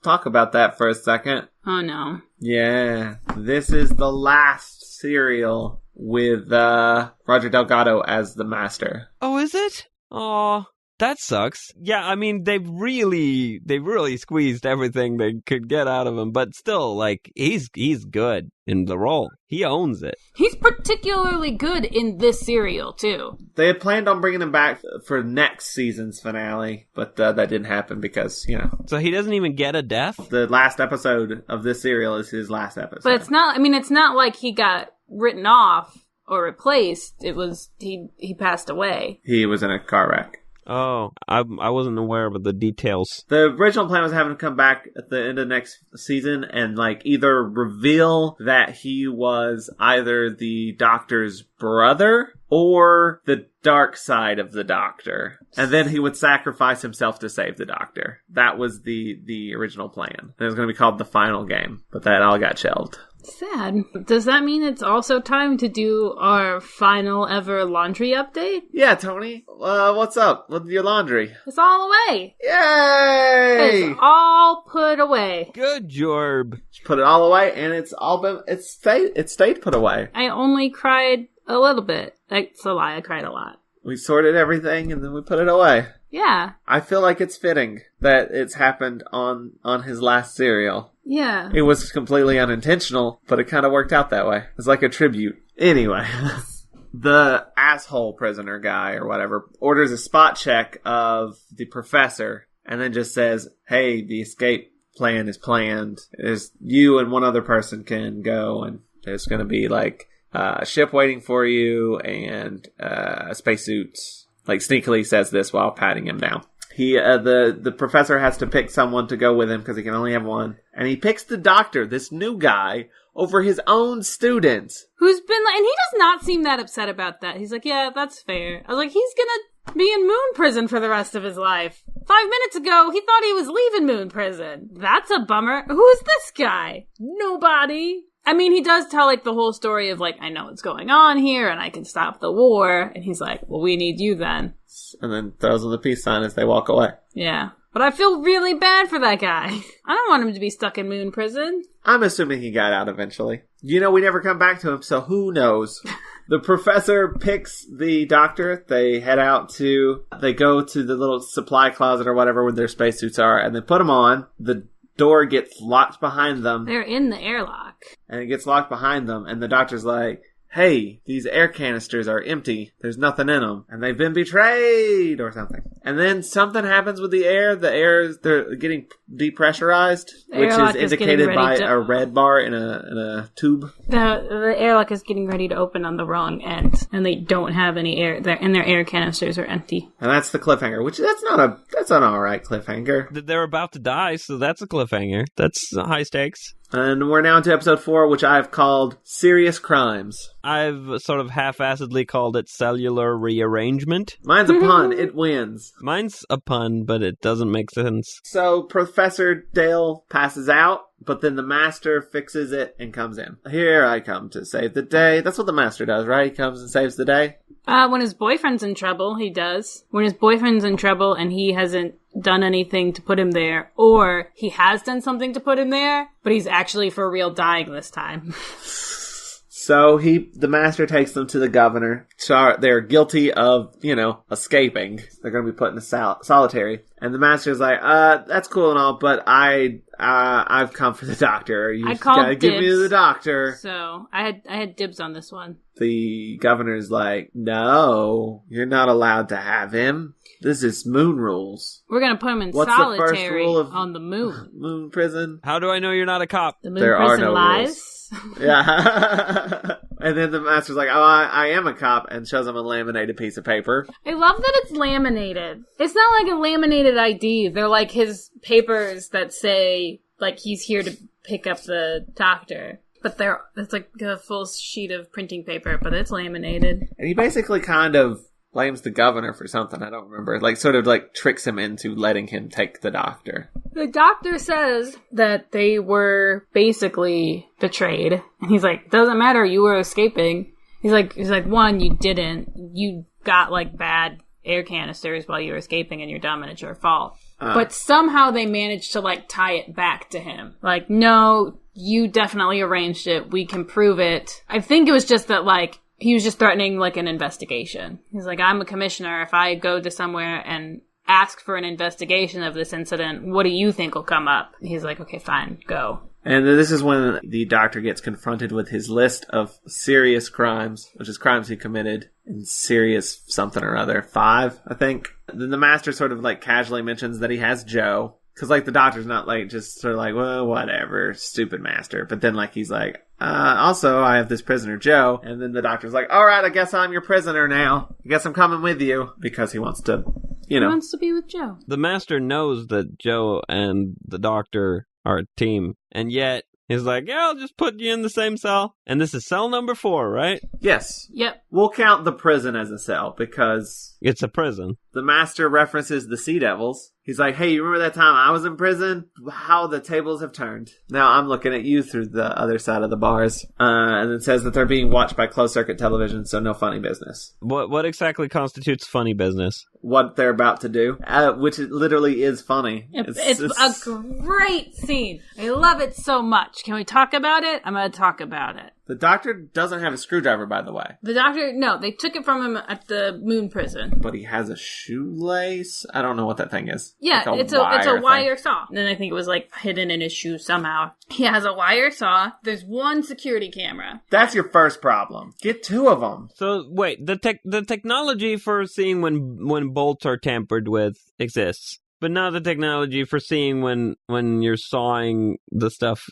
talk about that for a second. Oh no. Yeah. This is the last serial with Roger Delgado as the master. Oh, is it? Aw. That sucks. Yeah, I mean, they really squeezed everything they could get out of him, but still, like, he's good in the role. He owns it. He's particularly good in this serial, too. They had planned on bringing him back for next season's finale, but that didn't happen because, So he doesn't even get a death? The last episode of this serial is his last episode. But it's not like he got written off or replaced. It was, he passed away. He was in a car wreck. Oh, I wasn't aware of the details. The original plan was having him come back at the end of next season and like either reveal that he was either the Doctor's brother or the dark side of the Doctor, and then he would sacrifice himself to save the Doctor. That was the original plan. It was going to be called The Final Game, but that all got shelved. Sad. Does that mean it's also time to do our final ever laundry update? Yeah, Tony. What's up with your laundry? It's all away. Yay! It's all put away. Good job. Put it all away, and it stayed put away. I only cried a little bit. That's a lie. I cried a lot. We sorted everything, and then we put it away. Yeah. I feel like it's fitting that it's happened on his last serial. Yeah. It was completely unintentional, but it kind of worked out that way. It's like a tribute. Anyway, the asshole prisoner guy or whatever orders a spot check of the professor and then just says, hey, the escape plan is planned. There's you and one other person can go, and there's going to be like a ship waiting for you and a spacesuit. Like sneakily says this while patting him down. He, the professor has to pick someone to go with him because he can only have one. And he picks the Doctor, this new guy, over his own student. Who's been like, and he does not seem that upset about that. He's like, yeah, that's fair. I was like, he's gonna be in Moon Prison for the rest of his life. 5 minutes ago, he thought he was leaving Moon Prison. That's a bummer. Who's this guy? Nobody. I mean, he does tell, like, the whole story of, like, I know what's going on here, and I can stop the war. And he's like, well, we need you then. And then throws them the peace sign as they walk away. Yeah. But I feel really bad for that guy. I don't want him to be stuck in Moon Prison. I'm assuming he got out eventually. You know, we never come back to him, so who knows? The professor picks the Doctor. They they go to the little supply closet or whatever where their spacesuits are, and they put them on. The door gets locked behind them. They're in the airlock. And it gets locked behind them, and the Doctor's like, hey, these air canisters are empty. There's nothing in them. And they've been betrayed or something. And then something happens with the air. They're getting depressurized, which is indicated by a red bar in a tube. The airlock is getting ready to open on the wrong end, and they don't have any air. Their air canisters are empty. And that's the cliffhanger, which that's an alright cliffhanger. They're about to die, so that's a cliffhanger. That's high stakes. And we're now into episode 4, which I've called Serious Crimes. I've sort of half-assedly called it Cellular Rearrangement. Mine's a pun. It wins. Mine's a pun, but it doesn't make sense. So Professor Dale passes out, but then the Master fixes it and comes in. Here I come to save the day. That's what the Master does, right? He comes and saves the day? When his boyfriend's in trouble, he does. When his boyfriend's in trouble and he hasn't done anything to put him there, or he has done something to put him there, but he's actually for real dying this time. So the Master takes them to the governor. They're guilty of, escaping. They're going to be put in a solitary. And the Master's like, that's cool and all, but I've come for the Doctor. You gotta give me the Doctor. So I had dibs on this one. The governor's like, no, you're not allowed to have him. This is moon rules. We're going to put him in solitary the first rule of on the moon. Moon prison. How do I know you're not a cop? The moon prison lies. Yeah. And then the Master's like, oh, I am a cop, and shows him a laminated piece of paper. I love that it's laminated. It's not like a laminated ID. They're like his papers that say, like, he's here to pick up the Doctor. But it's like a full sheet of printing paper, but it's laminated. And he basically kind of blames the governor for something, I don't remember. Like, sort of like tricks him into letting him take the Doctor. The Doctor says that they were basically betrayed. And he's like, doesn't matter, you were escaping. He's like, one, you didn't. You got, like, bad air canisters while you were escaping and you're dumb and it's your fault. But somehow they managed to, like, tie it back to him. Like, no, you definitely arranged it. We can prove it. I think it was just that, like, he was just threatening, like, an investigation. He's like, I'm a commissioner. If I go to somewhere and ask for an investigation of this incident, what do you think will come up? He's like, okay, fine, go. And this is when the Doctor gets confronted with his list of serious crimes, which is crimes he committed in serious something or other. 5, I think. Then the Master sort of, like, casually mentions that he has Joe. Because, like, the Doctor's not, like, just sort of like, well, whatever, stupid Master. But then, like, he's like, also, I have this prisoner, Joe. And then the Doctor's like, all right, I guess I'm your prisoner now. I guess I'm coming with you. Because he wants to He wants to be with Joe. The Master knows that Joe and the Doctor are a team, and yet he's like, yeah, I'll just put you in the same cell. And this is cell number 4, right? Yes. Yep. We'll count the prison as a cell because It's a prison. the Master references the Sea Devils. He's like, hey, you remember that time I was in prison? How the tables have turned. Now I'm looking at you through the other side of the bars. And it says that they're being watched by closed-circuit television, so no funny business. What exactly constitutes funny business? What they're about to do, which it literally is funny. It's a great scene. I love it so much. Can we talk about it? I'm going to talk about it. The Doctor doesn't have a screwdriver, by the way. The Doctor, no, they took it from him at the moon prison. But he has a shoelace? I don't know what that thing is. Yeah, Like it's a wire saw. And then I think it was like hidden in his shoe somehow. He has a wire saw. There's one security camera. That's your first problem. Get 2 of them. So wait, the technology for seeing when bolts are tampered with exists, but not the technology for seeing when you're sawing the stuff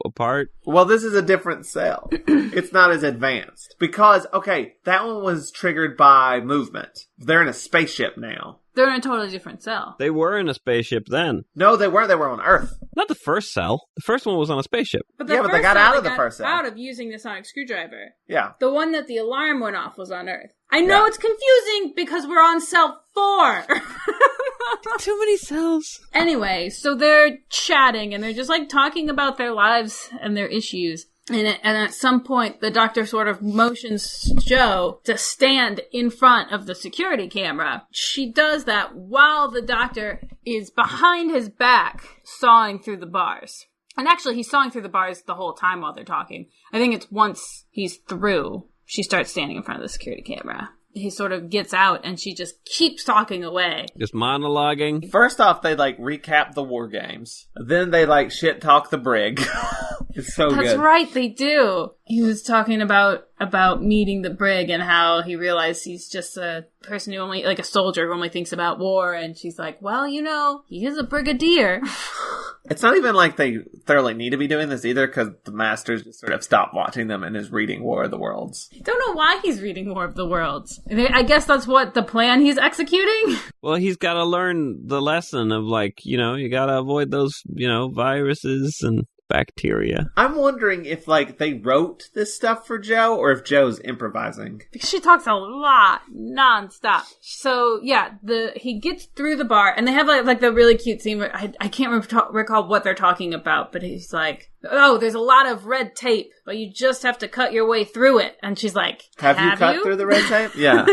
apart. Well, this is a different cell. It's not as advanced. Because, okay, that one was triggered by movement. They're in a spaceship now. They're in a totally different cell. They were in a spaceship then. No, they weren't. They were on Earth. Not the first cell. The first one was on a spaceship. But Yeah, but they got out of the first cell. out of using the sonic screwdriver. Yeah. The one that the alarm went off was on Earth. I know it's confusing because we're on cell 4. Too many cells. Anyway, so they're chatting and they're just like talking about their lives and their issues. And at some point, the Doctor sort of motions Joe to stand in front of the security camera. She does that while the Doctor is behind his back, sawing through the bars. And actually, he's sawing through the bars the whole time while they're talking. I think it's once he's through, she starts standing in front of the security camera. He sort of gets out and she just keeps talking away. Just monologuing. First off, they, recap the war games. Then they, shit-talk the brig. It's so good. That's right, they do. He was talking about meeting the brig and how he realized he's just a person who only, a soldier who only thinks about war. And she's like, well, he is a brigadier. It's not even like they thoroughly need to be doing this either, because the Master's just sort of stopped watching them and is reading War of the Worlds. I don't know why he's reading War of the Worlds. I guess that's what the plan he's executing. Well, he's got to learn the lesson of, you got to avoid those, viruses and bacteria. I'm wondering if, they wrote this stuff for Joe, or if Joe's improvising. Because she talks a lot, nonstop. So, yeah, he gets through the bar, and they have, the really cute scene where I can't recall what they're talking about, but he's like, oh, there's a lot of red tape, but you just have to cut your way through it. And she's like, have you cut through the red tape? Yeah.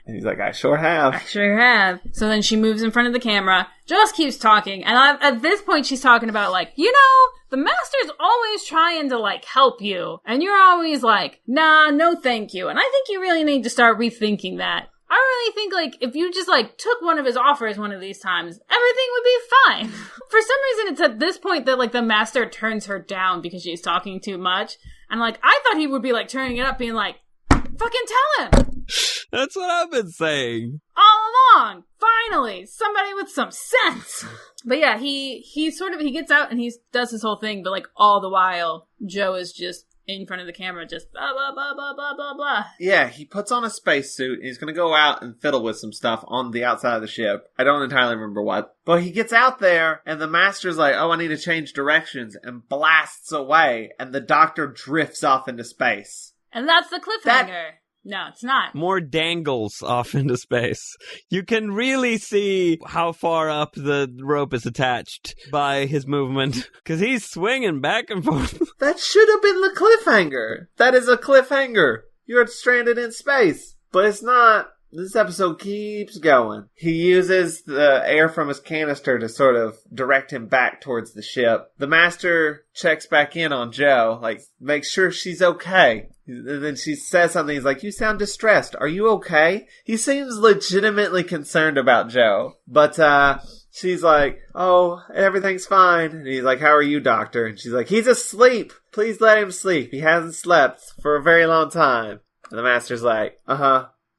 And he's like, I sure have. I sure have. So then she moves in front of the camera, just keeps talking, and at this point she's talking about, the Master's always trying to, help you, and you're always like, nah, no thank you, and I think you really need to start rethinking that. I really think, if you just, took one of his offers one of these times, everything would be fine. For some reason, it's at this point that, the Master turns her down because she's talking too much, and, I thought he would be, turning it up, being like, fucking tell him! That's what I've been saying. All along! Finally! Somebody with some sense! But yeah, he gets out and he does his whole thing, but all the while, Joe is just in front of the camera, just blah, blah, blah, blah, blah, blah, blah. Yeah, he puts on a spacesuit and he's gonna go out and fiddle with some stuff on the outside of the ship. I don't entirely remember what. But he gets out there and the Master's like, oh, I need to change directions, and blasts away, and the Doctor drifts off into space. And that's the cliffhanger. No, it's not. More dangles off into space. You can really see how far up the rope is attached by his movement, because he's swinging back and forth. That should have been the cliffhanger. That is a cliffhanger. You're stranded in space. But it's not. This episode keeps going. He uses the air from his canister to sort of direct him back towards the ship. The Master checks back in on Joe, make sure she's okay. And then she says something. He's like, you sound distressed. Are you okay? He seems legitimately concerned about Joe. But, she's like, oh, everything's fine. And he's like, how are you, Doctor? And she's like, he's asleep. Please let him sleep. He hasn't slept for a very long time. And the Master's like,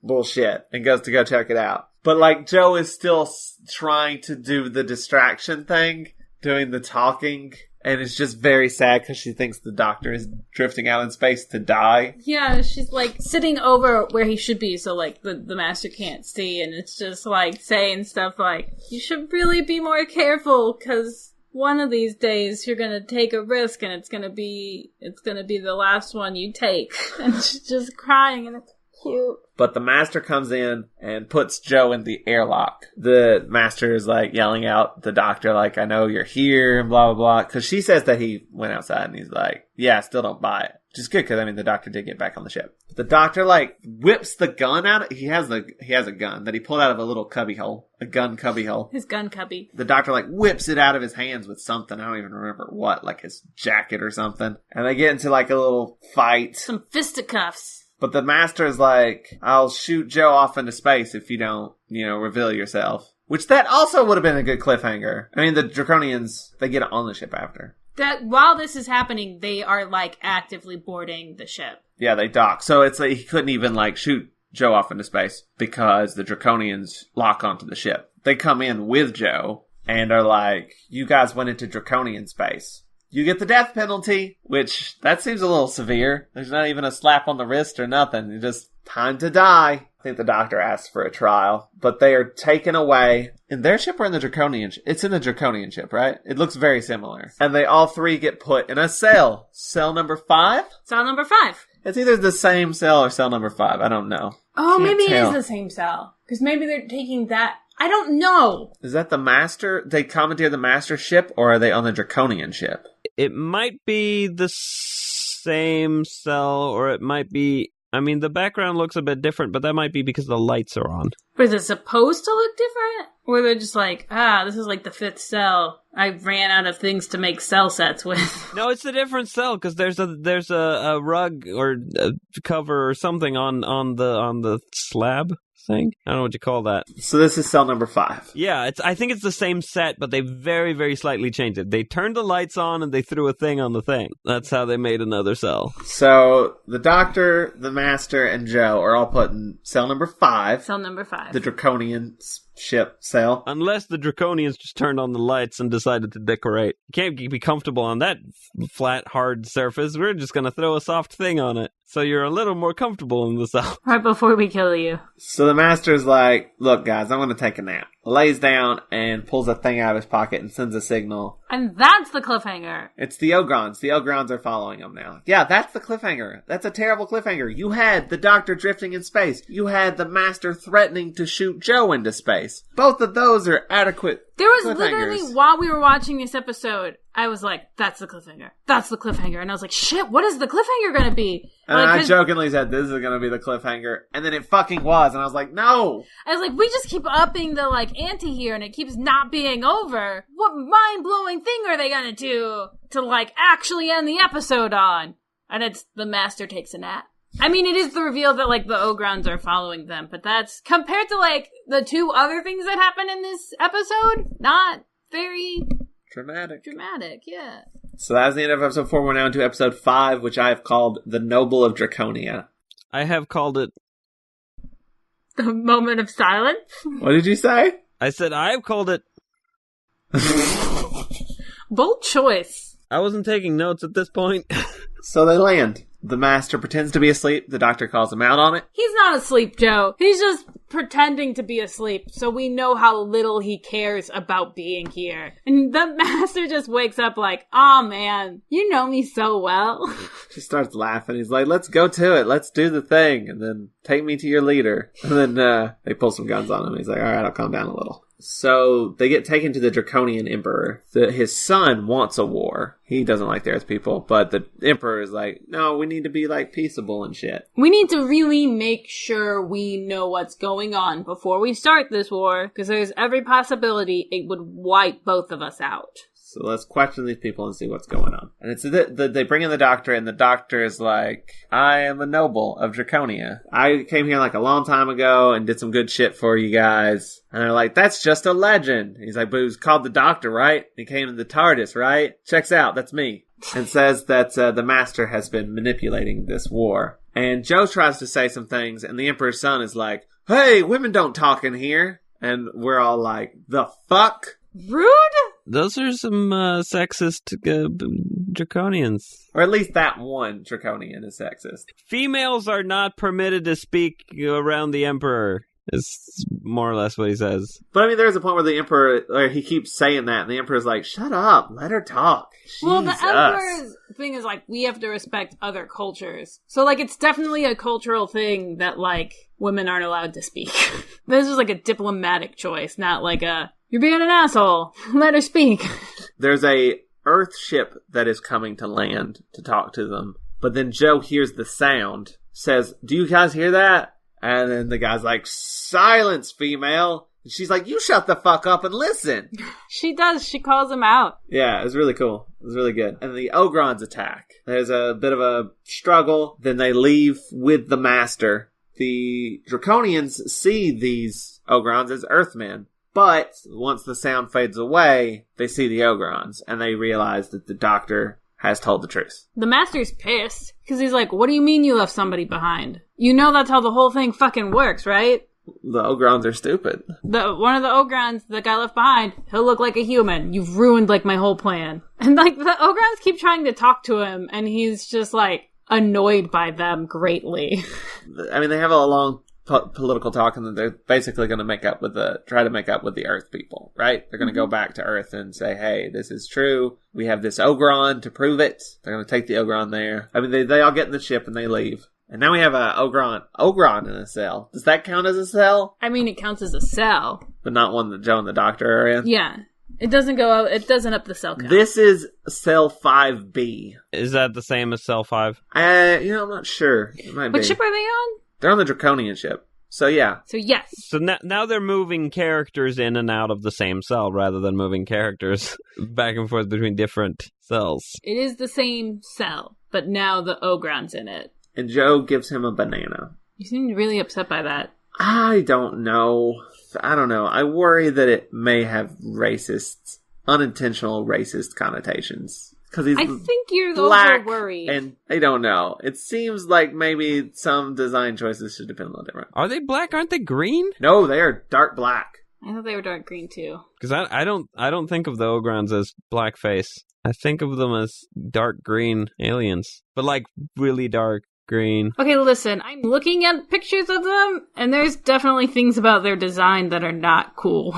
bullshit, and goes to go check it out. But, Joe is still trying to do the distraction thing, doing the talking And it's just very sad because she thinks the doctor is drifting out in space to die. Yeah, she's like sitting over where he should be, so like the master can't see, and it's just like saying stuff like, you should really be more careful because one of these days you're gonna take a risk and it's gonna be the last one you take. And she's just crying and it's cute. But the master comes in and puts Joe in the airlock. The master is like yelling out the doctor, like, I know you're here, and blah, blah, blah. Because she says that he went outside and he's like, yeah, I still don't buy it. Which is good because, I mean, the doctor did get back on the ship. The doctor, like, whips the gun out. He has a gun that he pulled out of a little cubby hole. A gun cubby hole. His gun cubby. The doctor, like, whips it out of his hands with something. I don't even remember what. Like his jacket or something. And they get into, like, a little fight. Some fisticuffs. But the master is like, I'll shoot Joe off into space if you don't, reveal yourself. Which that also would have been a good cliffhanger. I mean, the Draconians, they get on the ship after. That while this is happening, they are, like, actively boarding the ship. Yeah, they dock. So it's like he couldn't even, like, shoot Joe off into space because the Draconians lock onto the ship. They come in with Joe and are like, you guys went into Draconian space. You get the death penalty, which that seems a little severe. There's not even a slap on the wrist or nothing. It's just time to die. I think the doctor asks for a trial, but they are taken away in their ship or in the Draconian ship. It's in the Draconian ship, right? It looks very similar. And they all three get put in a cell. Cell number 5? Cell number 5. It's either the same cell or cell number 5. I don't know. Oh, Can't maybe tell. it is the same cell. Because maybe they're taking that. I don't know. Is that the master? They commandeer the master ship, or are they on the Draconian ship? It might be the same cell, or it might be... I mean, the background looks a bit different, but that might be because the lights are on. But is it supposed to look different? Or they're just like, this is like the 5th cell. I ran out of things to make cell sets with. No, it's a different cell, because there's a rug or a cover or something on the slab thing. I don't know what you call that. So this is cell number 5. Yeah, I think it's the same set, but they very, very slightly changed it. They turned the lights on and they threw a thing on the thing. That's how they made another cell. So the doctor, the master, and Joe are all put in cell number 5. Cell number 5. The Draconian ship cell. Unless the Draconians just turned on the lights and decided to decorate. You can't be comfortable on that flat, hard surface. We're just going to throw a soft thing on it. So you're a little more comfortable in the cell. Right before we kill you. So the master's like, look guys, I'm going to take a nap. Lays down and pulls a thing out of his pocket and sends a signal. And that's the cliffhanger. It's the Ogrons. The Ogrons are following him now. Yeah, that's the cliffhanger. That's a terrible cliffhanger. You had the doctor drifting in space. You had the master threatening to shoot Joe into space. Both of those are adequate. There was literally, while we were watching this episode, I was like, that's the cliffhanger. That's the cliffhanger. And I was like, shit, what is the cliffhanger going to be? And I jokingly said, this is going to be the cliffhanger. And then it fucking was. And I was like, no. I was like, we just keep upping the, ante here and it keeps not being over. What mind-blowing thing are they going to do to, actually end the episode on? And it's the master takes a nap. I mean, it is the reveal that, the Ogrons are following them. But that's, compared to, the 2 other things that happen in this episode, not very... Dramatic, yeah. So that's the end of episode 4. We're now into episode 5, which I have called The Noble of Draconia. I have called it... The Moment of Silence? What did you say? I said I've called it... Bold choice. I wasn't taking notes at this point. So they land. The master pretends to be asleep. The doctor calls him out on it. He's not asleep, Joe. He's just pretending to be asleep, so we know how little he cares about being here. And the master just wakes up like, "Aw, man, you know me so well." She starts laughing. He's like, let's go to it. Let's do the thing. And then take me to your leader. And then they pull some guns on him. He's like, all right, I'll calm down a little. So they get taken to the Draconian Emperor. His son wants a war. He doesn't like the Earth people, but the Emperor is like, no, we need to be peaceable and shit. We need to really make sure we know what's going on before we start this war, because there's every possibility it would wipe both of us out. So let's question these people and see what's going on. And it's they bring in the doctor, and the doctor is like, I am a noble of Draconia. I came here a long time ago and did some good shit for you guys. And they're like, that's just a legend. He's like, but he was called the doctor, right? He came in the TARDIS, right? Checks out, that's me. And says that the master has been manipulating this war. And Joe tries to say some things, and the Emperor's son is like, hey, women don't talk in here. And we're all like, the fuck? Rude? Those are some sexist draconians. Or at least that one draconian is sexist. Females are not permitted to speak around the Emperor, is more or less what he says. But I mean, there's a point where the Emperor, he keeps saying that, and the Emperor's like, shut up, let her talk. Well, the Jesus. Emperor's thing is, like, we have to respect other cultures. So, like, it's definitely a cultural thing that, like, women aren't allowed to speak. This is, like, a diplomatic choice, not like a, you're being an asshole, let her speak. There's a Earth ship that is coming to land to talk to them. But then Joe hears the sound, says, do you guys hear that? And then the guy's like, silence, female. And she's like, you shut the fuck up and listen. She does. She calls him out. Yeah, it was really cool. It was really good. And the Ogrons attack. There's a bit of a struggle. Then they leave with the master. The Draconians see these Ogrons as Earthmen. But once the sound fades away, they see the Ogrons. And they realize that the doctor has told the truth. The master's pissed. Because he's like, what do you mean you left somebody behind? You know that's how the whole thing fucking works, right? The Ogrons are stupid. One of the Ogrons that got left behind, he'll look like a human. You've ruined, like, my whole plan. And, like, the Ogrons keep trying to talk to him, and he's just, like, annoyed by them greatly. I mean, they have a long political talk, and they're basically going to try to make up with the Earth people, right? They're going to go back to Earth and say, hey, this is true. We have this Ogron to prove it. They're going to take the Ogron there. I mean, they all get in the ship and they leave. And now we have a Ogron in a cell. Does that count as a cell? I mean, it counts as a cell. But not one that Joe and the doctor are in? Yeah. It doesn't up the cell count. This is cell 5B. Is that the same as cell 5? I'm not sure. It might be. What ship are they on? They're on the Draconian ship. So, yeah. So, yes. So now they're moving characters in and out of the same cell rather than moving characters back and forth between different cells. It is the same cell, but now the Ogron's in it. And Joe gives him a banana. You seem really upset by that. I don't know. I worry that it may have unintentional racist connotations. Because he's I think you're black, over-worried. And I don't know. It seems like maybe some design choices should have been a little different. Are they black? Aren't they green? No, they are dark black. I thought they were dark green too. Because I don't think of the Ogrons as blackface. I think of them as dark green aliens, but like really dark green. Okay, listen, I'm looking at pictures of them, and there's definitely things about their design that are not cool.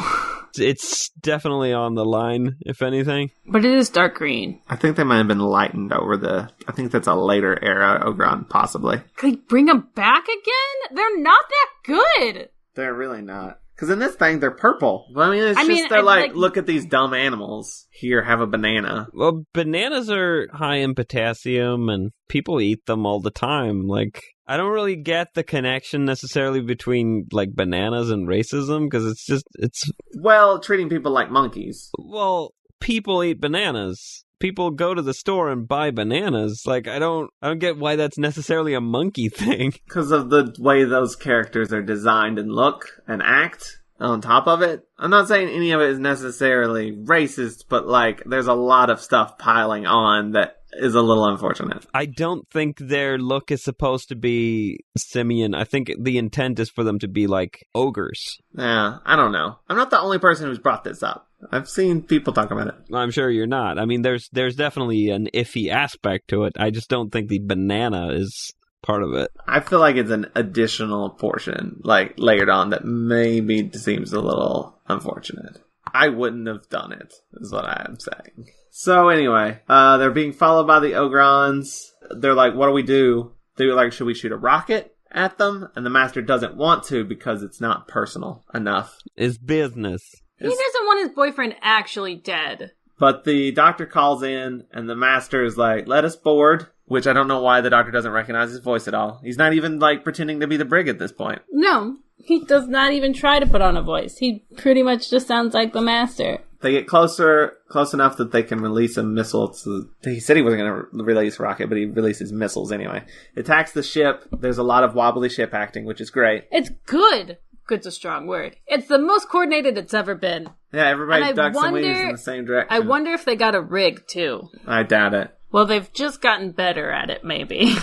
It's definitely on the line, if anything. But it is dark green. I think they might have been lightened over I think that's a later era Ogron, possibly. Could they bring them back again? They're not that good! They're really not. Because in this thing, they're purple. I mean, they're like, look at these dumb animals. Here, have a banana. Well, bananas are high in potassium, and people eat them all the time. Like, I don't really get the connection necessarily between, like, bananas and racism, because it's... Well, treating people like monkeys. Well, people eat bananas. People go to the store and buy bananas. Like, I don't get why that's necessarily a monkey thing. Because of the way those characters are designed and look and act on top of it. I'm not saying any of it is necessarily racist, but, like, there's a lot of stuff piling on that is a little unfortunate. I don't think their look is supposed to be simian. I think the intent is for them to be, like, ogres. Yeah, I don't know. I'm not the only person who's brought this up. I've seen people talk about it. I'm sure you're not. I mean, there's definitely an iffy aspect to it. I just don't think the banana is part of it. I feel like it's an additional portion, like, layered on that maybe seems a little unfortunate. I wouldn't have done it, is what I am saying. So anyway, they're being followed by the Ogrons. They're like, what do we do? They're like, should we shoot a rocket at them? And the master doesn't want to because it's not personal enough. It's business. He doesn't want his boyfriend actually dead. But the doctor calls in, and the master is like, let us board, which I don't know why the doctor doesn't recognize his voice at all. He's not even, like, pretending to be the brig at this point. No, he does not even try to put on a voice. He pretty much just sounds like the master. They get close enough that they can release a missile. He said he wasn't going to release a rocket, but he releases missiles anyway. Attacks the ship. There's a lot of wobbly ship acting, which is great. It's good. Good's a strong word. It's the most coordinated it's ever been. Yeah, everybody ducks and weaves in the same direction. I wonder if they got a rig, too. I doubt it. Well, they've just gotten better at it, maybe.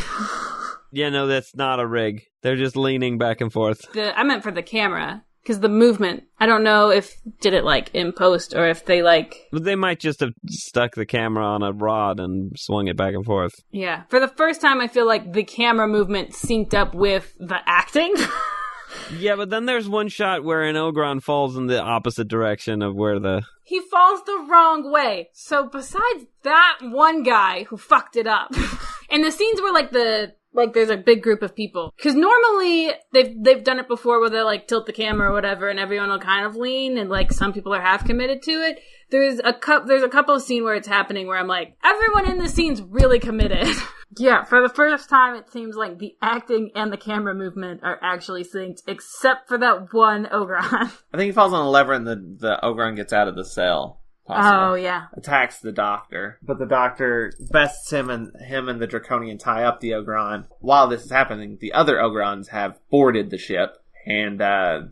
Yeah, no, that's not a rig. They're just leaning back and forth. I meant for the camera. Because the movement, I don't know if did it like in post or if they like... But they might just have stuck the camera on a rod and swung it back and forth. Yeah. For the first time, I feel like the camera movement synced up with the acting. Yeah, but then there's one shot where an Ogron falls in the opposite direction of where the... He falls the wrong way. So besides that one guy who fucked it up, and the scenes where like there's a big group of people, because normally they've done it before where they like tilt the camera or whatever, and everyone will kind of lean, and like some people are half committed to it. There's a couple of scenes where it's happening where I'm like, everyone in this scene's really committed. Yeah, for the first time, it seems like the acting and the camera movement are actually synced, except for that one Ogron. I think he falls on a lever and the Ogron gets out of the cell. Possibly. Oh, yeah. Attacks the doctor. But the doctor bests him and the Draconian tie up the Ogron. While this is happening, the other Ogrons have boarded the ship. And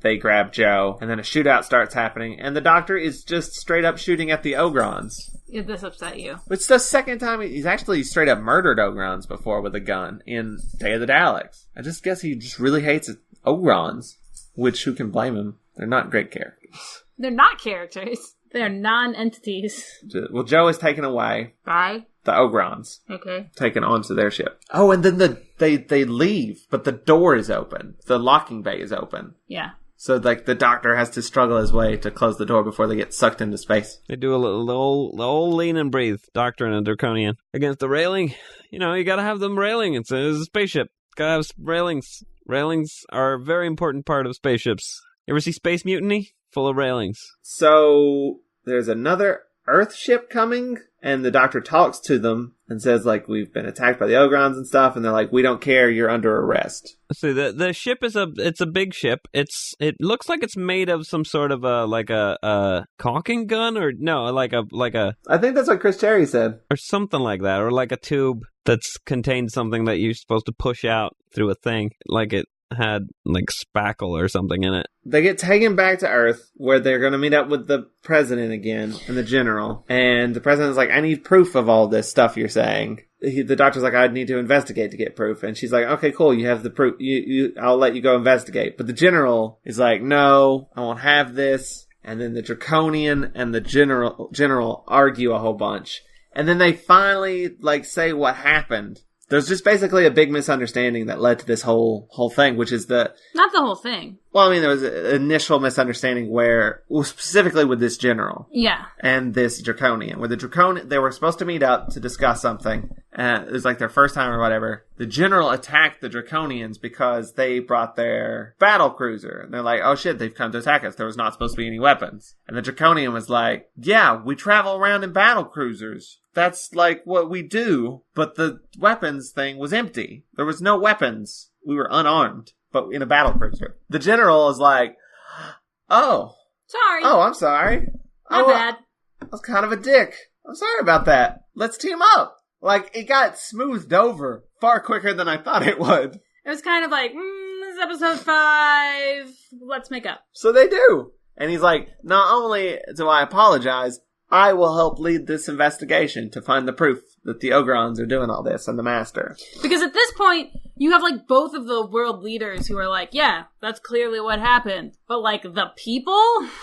they grab Joe. And then a shootout starts happening. And the doctor is just straight up shooting at the Ogrons. Did this upset you? It's the second time he's actually straight up murdered Ogrons before with a gun in Day of the Daleks. I just guess he just really hates Ogrons. Which, who can blame him? They're not great characters. They're not characters. They're non-entities. Well, Joe is taken away. By? The Ogrons. Okay. Taken onto their ship. Oh, and then they leave, but the door is open. The locking bay is open. Yeah. So, like, the doctor has to struggle his way to close the door before they get sucked into space. They do a little old lean and breathe, Doctor and a Draconian. Against the railing, you gotta have them railing. It's a spaceship. Gotta have railings. Railings are a very important part of spaceships. You ever see Space Mutiny? Full of railings. So, there's another Earth ship coming, and the doctor talks to them and says, like, we've been attacked by the Ogrons and stuff, and they're like, we don't care, you're under arrest. See, the ship is it's a big ship. It looks like it's made of some sort of a caulking gun, or no, like a I think that's what Chris Cherry said. Or something like that, or like a tube that's contained something that you're supposed to push out through a thing, like it had like spackle or something in it. They get taken back to Earth, where they're going to meet up with the president again and the general. And the president's like, I need proof of all this stuff you're saying. The doctor's like, I'd need to investigate to get proof. And she's like, okay, cool, you have the proof. I'll let you go investigate. But the general is like, no, I won't have this. And then the Draconian and the general argue a whole bunch. And then they finally like say what happened. There's just basically a big misunderstanding that led to this whole thing, which is not the whole thing. Well, I mean, there was an initial misunderstanding specifically with this general. Yeah. And this Draconian. Where the Draconian, they were supposed to meet up to discuss something. It was like their first time or whatever. The general attacked the Draconians because they brought their battle cruiser. And they're like, oh shit, they've come to attack us. There was not supposed to be any weapons. And the Draconian was like, yeah, we travel around in battle cruisers. That's like what we do, but the weapons thing was empty. There was no weapons. We were unarmed, but in a battle cruiser. The general is like, oh. Sorry. Oh, I'm sorry. My bad. I was kind of a dick. I'm sorry about that. Let's team up. Like, it got smoothed over far quicker than I thought it would. It was kind of like, this is episode 5. Let's make up. So they do. And he's like, not only do I apologize, I will help lead this investigation to find the proof that the Ogrons are doing all this and the Master. Because at this point, you have like both of the world leaders who are like, yeah, that's clearly what happened. But like the people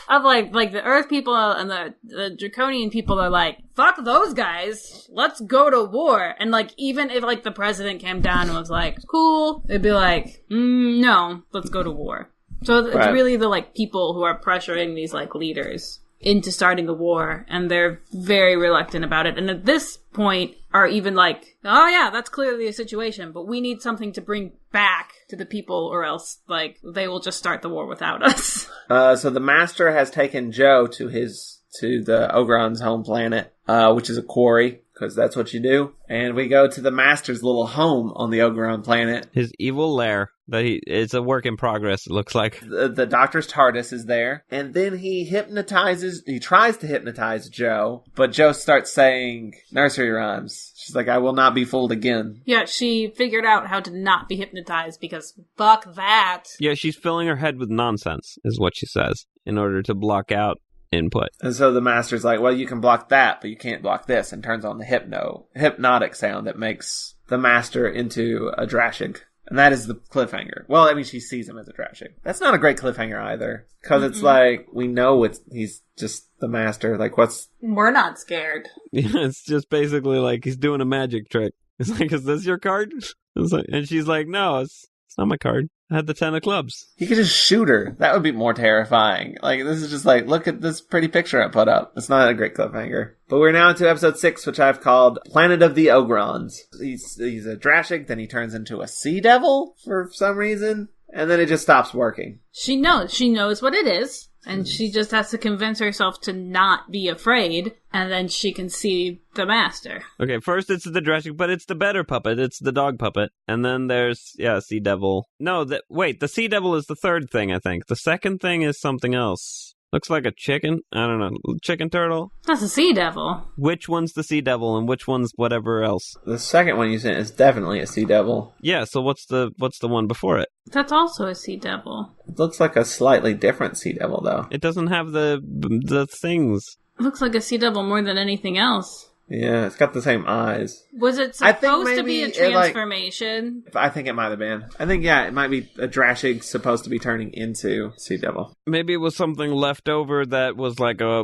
of like the Earth people and the Draconian people are like, fuck those guys. Let's go to war. And like, even if like the president came down and was like, cool, they'd be like, no, let's go to war. So it's really the like people who are pressuring these like leaders into starting the war, and they're very reluctant about it. And at this point are even like, oh yeah, that's clearly a situation, but we need something to bring back to the people, or else like they will just start the war without us. So the Master has taken Joe to the Ogron's home planet, which is a quarry, because that's what you do. And we go to the Master's little home on the Ogron planet. His evil lair. It's a work in progress, it looks like. The doctor's TARDIS is there. And then he tries to hypnotize Joe, but Joe starts saying nursery rhymes. She's like, I will not be fooled again. Yeah, she figured out how to not be hypnotized because fuck that. Yeah, she's filling her head with nonsense, is what she says, in order to block out input. And so the Master's like, well, you can block that, but you can't block this, and turns on the hypnotic sound that makes the Master into a Drashig. And that is the cliffhanger. Well, I mean, she sees him as a trash chute. That's not a great cliffhanger either. Because it's like, we know he's just the master. Like, We're not scared. Yeah, it's just basically like he's doing a magic trick. It's like, is this your card? And she's like, no, it's not my card. I had the 10 of clubs. He could just shoot her. That would be more terrifying. Like, this is just like, look at this pretty picture I put up. It's not a great cliffhanger. But we're now into episode 6, which I've called Planet of the Ogrons. He's a Drashig, then he turns into a sea devil for some reason, and then it just stops working. She knows what it is. And she just has to convince herself to not be afraid, and then she can see the master. Okay, first it's the Drashig, but it's the better puppet. It's the dog puppet. And then there's, Sea Devil. No, the Sea Devil is the third thing, I think. The second thing is something else. Looks like a chicken. I don't know. Chicken turtle? That's a sea devil. Which one's the sea devil and which one's whatever else? The second one you sent is definitely a sea devil. Yeah, so what's the one before it? That's also a sea devil. It looks like a slightly different sea devil, though. It doesn't have the things. It looks like a sea devil more than anything else. Yeah, it's got the same eyes. Was it supposed to be a transformation? I think it might have been. I think, it might be a Drashig supposed to be turning into Sea Devil. Maybe it was something left over that was like a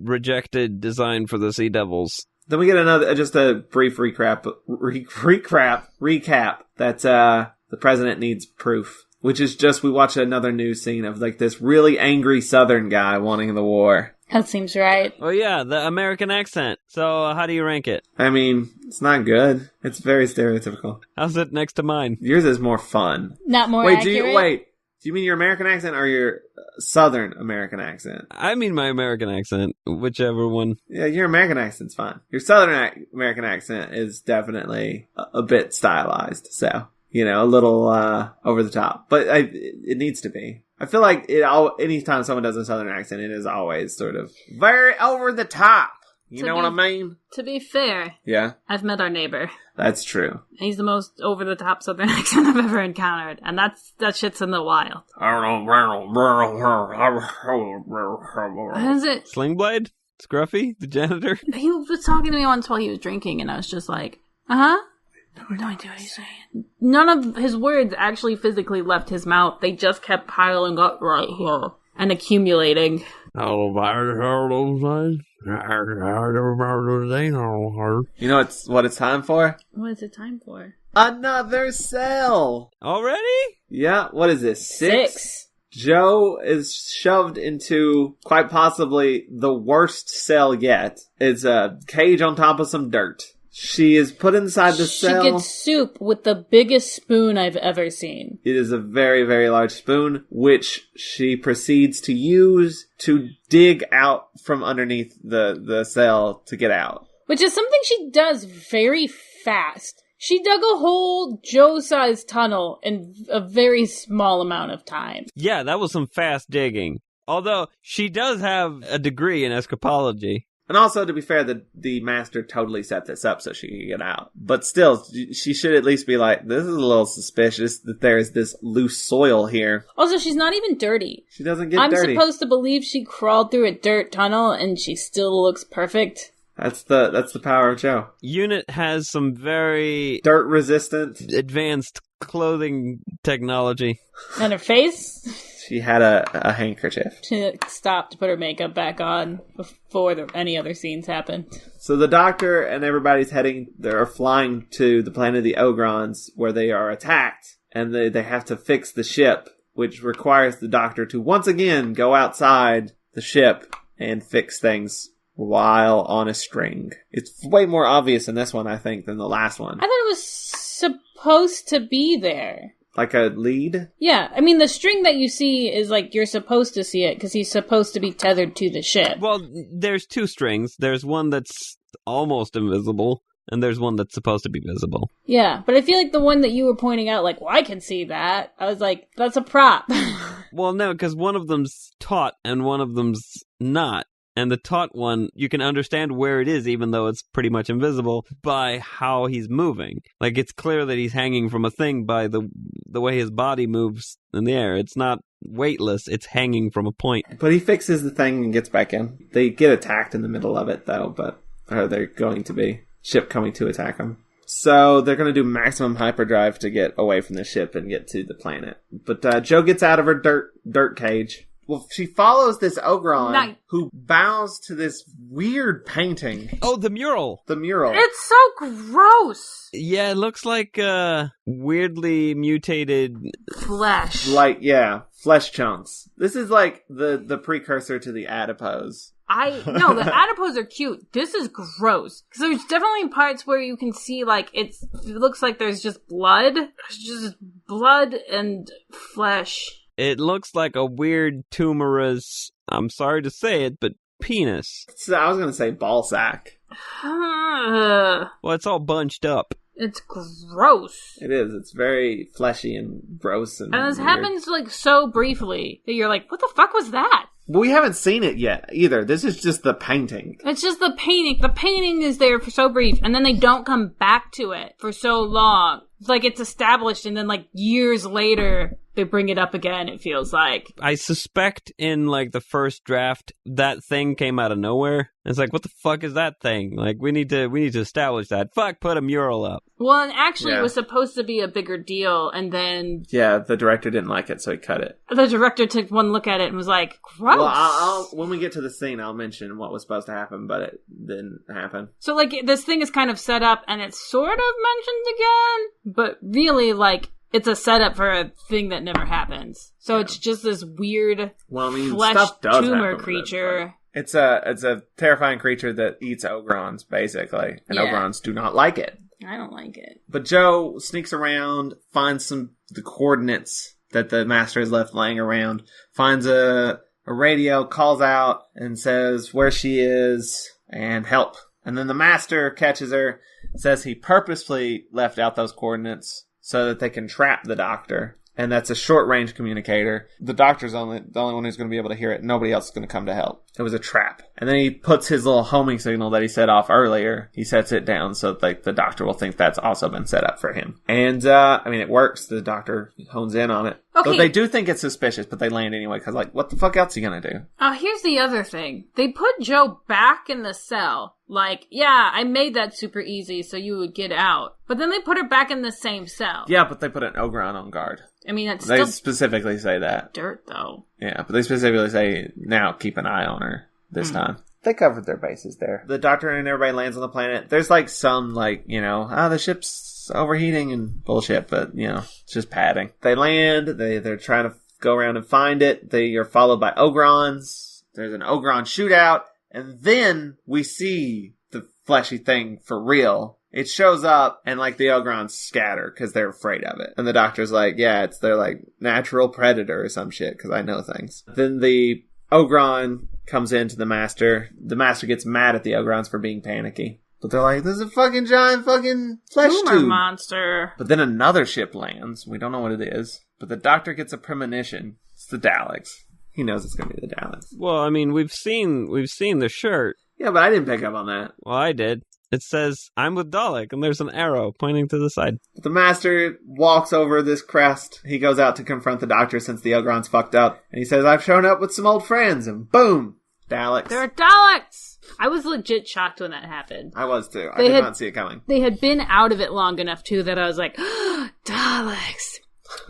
rejected design for the Sea Devils. Then we get just a brief recap that the president needs proof. Which is just, we watch another news scene of like this really angry Southern guy wanting the war. That seems right. Oh yeah, the American accent. So how do you rank it? I mean, it's not good. It's very stereotypical. How's it next to mine? Yours is more fun. Not more accurate? Do you mean your American accent or your Southern American accent? I mean my American accent, whichever one. Yeah, your American accent's fine. Your Southern American accent is definitely a bit stylized, so... a little over the top. But it needs to be. I feel like anytime someone does a Southern accent, it is always sort of very over the top. You know what I mean? To be fair, yeah, I've met our neighbor. That's true. He's the most over the top Southern accent I've ever encountered, and that shit's in the wild. What is it? Sling Blade? Scruffy, the janitor? He was talking to me once while he was drinking, and I was just like, uh-huh. No idea what he's saying. None of his words actually physically left his mouth. They just kept piling up right here and accumulating. You know what it's time for? What is it time for? Another cell! Already? Yeah, what is this? 6? Joe is shoved into quite possibly the worst cell yet. It's a cage on top of some dirt. She is put inside the cell. She gets soup with the biggest spoon I've ever seen. It is a very, very large spoon, which she proceeds to use to dig out from underneath the cell to get out. Which is something she does very fast. She dug a whole Joe-sized tunnel in a very small amount of time. Yeah, that was some fast digging. Although, she does have a degree in escapology. And also, to be fair, the master totally set this up so she could get out. But still, she should at least be like, this is a little suspicious that there is this loose soil here. Also, she's not even dirty. She doesn't get dirty. I'm supposed to believe she crawled through a dirt tunnel and she still looks perfect. That's the power of Joe. Unit has some very... dirt-resistant... advanced clothing technology. And her face? She had a handkerchief. She stopped to put her makeup back on before any other scenes happened. So the doctor and everybody's they're flying to the planet of the Ogrons, where they are attacked, and they have to fix the ship, which requires the doctor to once again go outside the ship and fix things while on a string. It's way more obvious in this one, I think, than the last one. I thought it was supposed to be there. Like a lead? Yeah, I mean, the string that you see is like you're supposed to see it because he's supposed to be tethered to the ship. Well, there's two strings. There's one that's almost invisible, and there's one that's supposed to be visible. Yeah, but I feel like the one that you were pointing out, like, well, I can see that. I was like, that's a prop. Well, no, because one of them's taut and one of them's not. And the taut one, you can understand where it is, even though it's pretty much invisible, by how he's moving. Like, it's clear that he's hanging from a thing by the way his body moves in the air. It's not weightless, it's hanging from a point. But he fixes the thing and gets back in. They get attacked in the middle of it, though, or they're going to be. Ship coming to attack them. So they're going to do maximum hyperdrive to get away from the ship and get to the planet. But Joe gets out of her dirt cage. Well, she follows this Ogron who bows to this weird painting. Oh, the mural. The mural. It's so gross. Yeah, it looks like weirdly mutated Flesh. Flesh chunks. This is like the precursor to the adipose. No, the adipose are cute. This is gross. Because there's definitely parts where you can see, like, it looks like there's just blood. There's just blood and flesh. It looks like a weird tumorous, I'm sorry to say it, but penis. So I was going to say ball sack. Well, it's all bunched up. It's gross. It is. It's very fleshy and gross. And this weird. happens, like, so briefly that you're like, what the fuck was that? But we haven't seen it yet, either. This is just the painting. It's just the painting. The painting is there for so brief, and then they don't come back to it for so long. It's like it's established, and then, like, years later, they bring it up again, it feels like. I suspect in, like, the first draft, that thing came out of nowhere. It's like, what the fuck is that thing? Like, we need to establish that. Fuck, put a mural up. Well, and actually it was supposed to be a bigger deal, and then... Yeah, the director didn't like it, so he cut it. The director took one look at it and was like, gross. Well, when we get to the scene, I'll mention what was supposed to happen, but it didn't happen. So, like, this thing is kind of set up, and it's sort of mentioned again, but really, like, it's a setup for a thing that never happens. So it's just this weird flesh tumor creature. It's a terrifying creature that eats Ogrons, basically. And Ogrons do not like it. I don't like it. But Joe sneaks around, finds the coordinates that the master has left laying around, finds a radio, calls out, and says where she is, and help. And then the master catches her, says he purposefully left out those coordinates so that they can trap the doctor. And that's a short-range communicator. The doctor's the only one who's going to be able to hear it. Nobody else is going to come to help. It was a trap. And then he puts his little homing signal that he set off earlier. He sets it down so that the doctor will think that's also been set up for him. And, it works. The doctor hones in on it. Okay. So they do think it's suspicious, but they land anyway. Because, like, what the fuck else are you going to do? Here's the other thing. They put Joe back in the cell. Like, yeah, I made that super easy so you would get out. But then they put her back in the same cell. Yeah, but they put an Ogron on guard. I mean, that's They still specifically say that. dirt, though. Yeah, but they specifically say, now keep an eye on her this time. They covered their bases there. The doctor and everybody lands on the planet. There's like some, like, the ship's overheating and bullshit, but, it's just padding. They land, they're trying to go around and find it. They are followed by Ogrons. There's an Ogron shootout, and then we see the fleshy thing for real. It shows up, and, like, the Ogrons scatter because they're afraid of it. And the doctor's like, yeah, it's their, like, natural predator or some shit, because I know things. Then the Ogron comes into the master. The master gets mad at the Ogrons for being panicky. But they're like, this is a fucking giant fucking flesh Tumor tube monster. But then another ship lands. We don't know what it is. But the doctor gets a premonition. It's the Daleks. He knows it's going to be the Daleks. Well, I mean, we've seen the shirt. Yeah, but I didn't pick up on that. Well, I did. It says, I'm with Dalek, and there's an arrow pointing to the side. The master walks over this crest. He goes out to confront the doctor since the Ogron's fucked up. And he says, I've shown up with some old friends. And boom! Daleks. There are Daleks! I was legit shocked when that happened. I was too. I did not see it coming. They had been out of it long enough, too, that I was like, Daleks!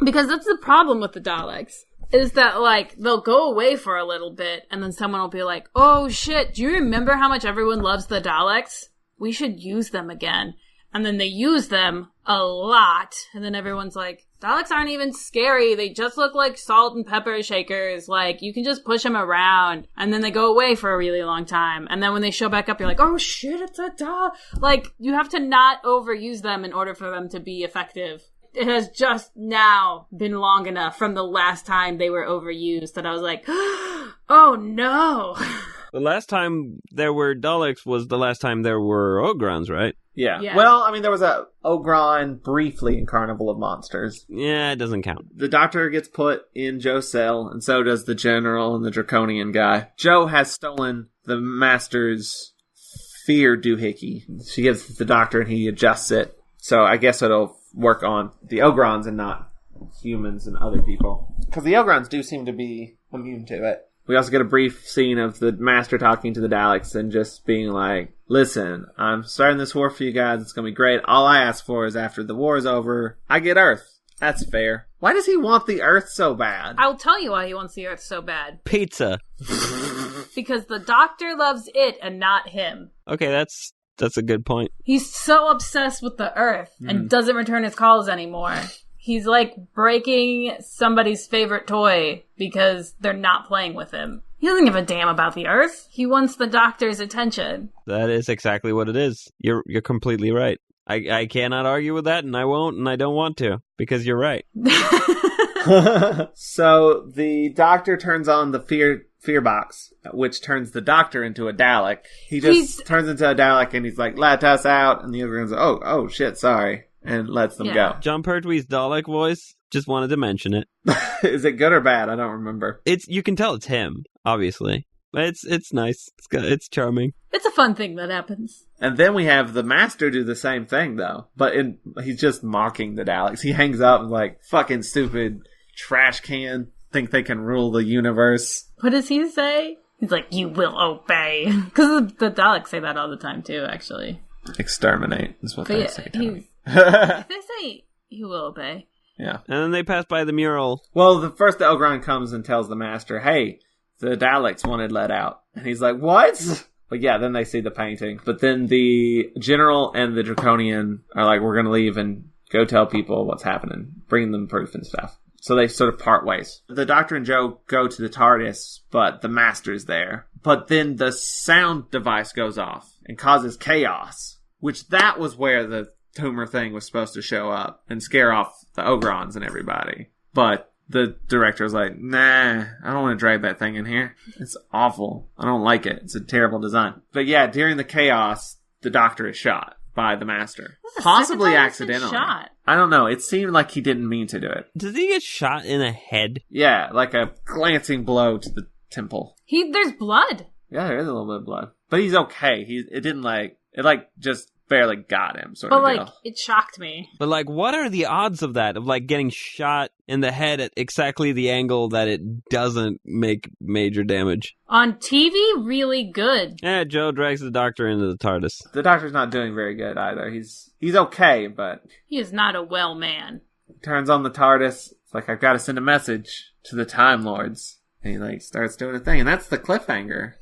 Because that's the problem with the Daleks. Is that, like, they'll go away for a little bit, and then someone will be like, oh shit, do you remember how much everyone loves the Daleks? We should use them again. And then they use them a lot, and then everyone's like, Daleks aren't even scary, they just look like salt and pepper shakers, like, you can just push them around, and then they go away for a really long time, and then when they show back up, you're like, oh shit, it's a Dalek! Like, you have to not overuse them in order for them to be effective. It has just now been long enough from the last time they were overused that I was like, oh no! The last time there were Daleks was the last time there were Ogrons, right? Yeah. Well, I mean, there was a Ogron briefly in Carnival of Monsters. Yeah, it doesn't count. The doctor gets put in Joe's cell, and so does the general and the draconian guy. Joe has stolen the master's fear doohickey. She gives it to the doctor, and he adjusts it. So I guess it'll work on the Ogrons and not humans and other people. Because the Ogrons do seem to be immune to it. We also get a brief scene of the Master talking to the Daleks and just being like, listen, I'm starting this war for you guys. It's going to be great. All I ask for is after the war is over, I get Earth. That's fair. Why does he want the Earth so bad? I'll tell you why he wants the Earth so bad. Pizza. Because the Doctor loves it and not him. Okay, that's a good point. He's so obsessed with the Earth and doesn't return his calls anymore. He's like breaking somebody's favorite toy because they're not playing with him. He doesn't give a damn about the Earth. He wants the Doctor's attention. That is exactly what it is. You're completely right. I cannot argue with that, and I won't, and I don't want to, because you're right. So the Doctor turns on the fear box, which turns the Doctor into a Dalek. He just turns into a Dalek, and he's like, let us out, and the other one's like, oh shit, sorry, and lets them go. John Pertwee's Dalek voice, just wanted to mention it. Is it good or bad? I don't remember. You can tell it's him, obviously. But it's nice. It's charming. It's a fun thing that happens. And then we have the Master do the same thing, though. But he's just mocking the Daleks. He hangs up and like, fucking stupid trash can. Think they can rule the universe. What does he say? He's like, you will obey. Because the Daleks say that all the time, too, actually. Exterminate is what they say. They say, you will obey. Yeah. And then they pass by the mural. Well, the first Elgron comes and tells the Master, hey, the Daleks wanted let out. And he's like, what? But yeah, then they see the painting. But then the General and the Draconian are like, we're going to leave and go tell people what's happening. Bring them proof and stuff. So they sort of part ways. The Doctor and Joe go to the TARDIS, but the Master's there. But then the sound device goes off and causes chaos. Which that was where the tumor thing was supposed to show up and scare off the Ogrons and everybody. But the director was like, nah, I don't want to drag that thing in here. It's awful. I don't like it. It's a terrible design. But yeah, during the chaos, the Doctor is shot by the Master. Possibly accidentally. Shot. I don't know. It seemed like he didn't mean to do it. Does he get shot in the head? Yeah, like a glancing blow to the temple. There's blood. Yeah, there is a little bit of blood. But he's okay. It didn't just barely got him, sort of deal. It shocked me. But what are the odds of that? Of getting shot in the head at exactly the angle that it doesn't make major damage? On TV, really good. Yeah, Joe drags the Doctor into the TARDIS. The Doctor's not doing very good either. He's okay, but he is not a well man. Turns on the TARDIS. It's like, I've got to send a message to the Time Lords. And he starts doing a thing, and that's the cliffhanger.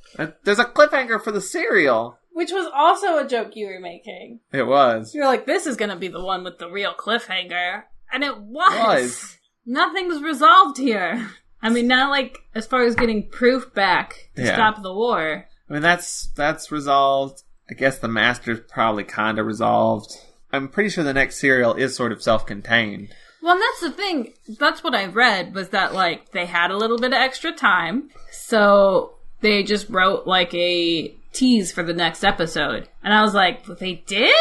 There's a cliffhanger for the serial. Which was also a joke you were making. It was. You're like, this is going to be the one with the real cliffhanger. And it was. Nothing's resolved here. I mean, not as far as getting proof back to stop the war. I mean, that's resolved. I guess the Master's probably kind of resolved. I'm pretty sure the next serial is sort of self-contained. Well, and that's the thing. That's what I read, was that, they had a little bit of extra time. So they just wrote, a tease for the next episode. And I was like, they did?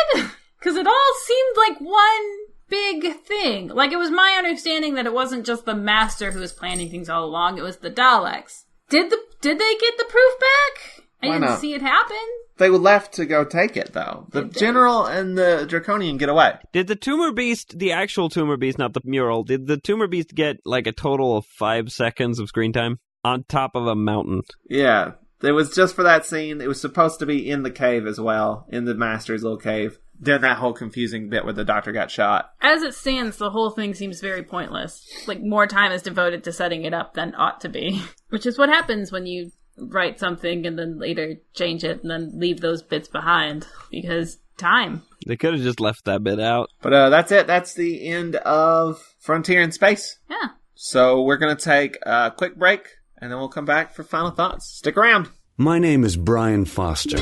Because it all seemed like one big thing. It was my understanding that it wasn't just the Master who was planning things all along, it was the Daleks. Did they get the proof back? I didn't see it happen. They left to go take it, though. The General and the Draconian get away. Did the Tumor Beast, the actual Tumor Beast, not the mural, did the Tumor Beast get, a total of 5 seconds of screen time? On top of a mountain. Yeah. It was just for that scene. It was supposed to be in the cave as well, in the Master's little cave. During that whole confusing bit where the Doctor got shot. As it stands, the whole thing seems very pointless. More time is devoted to setting it up than ought to be. Which is what happens when you write something and then later change it and then leave those bits behind. Because time. They could have just left that bit out. But that's it. That's the end of Frontier in Space. Yeah. So we're going to take a quick break. And then we'll come back for final thoughts. Stick around. My name is Brian Foster.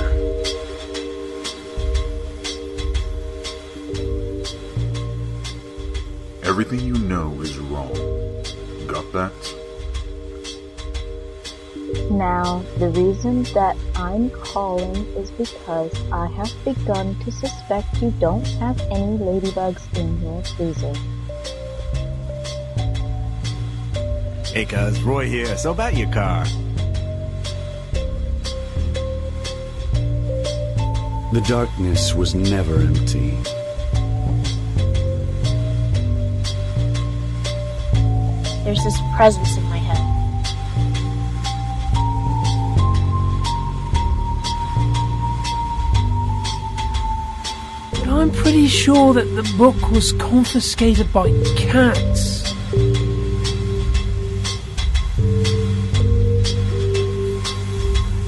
Everything you know is wrong. Got that? Now, the reason that I'm calling is because I have begun to suspect you don't have any ladybugs in your freezer. Hey cuz, Roy here. So about your car. The darkness was never empty. There's this presence in my head. I'm pretty sure that the book was confiscated by cats.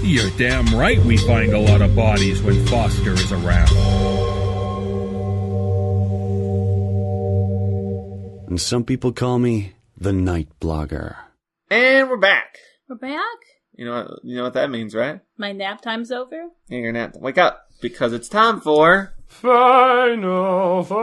You're damn right we find a lot of bodies when Foster is around. And some people call me the Night Blogger. And we're back. We're back? You know what that means, right? My nap time's over? Yeah, your nap. Wake up, because it's time for Final Thoughts.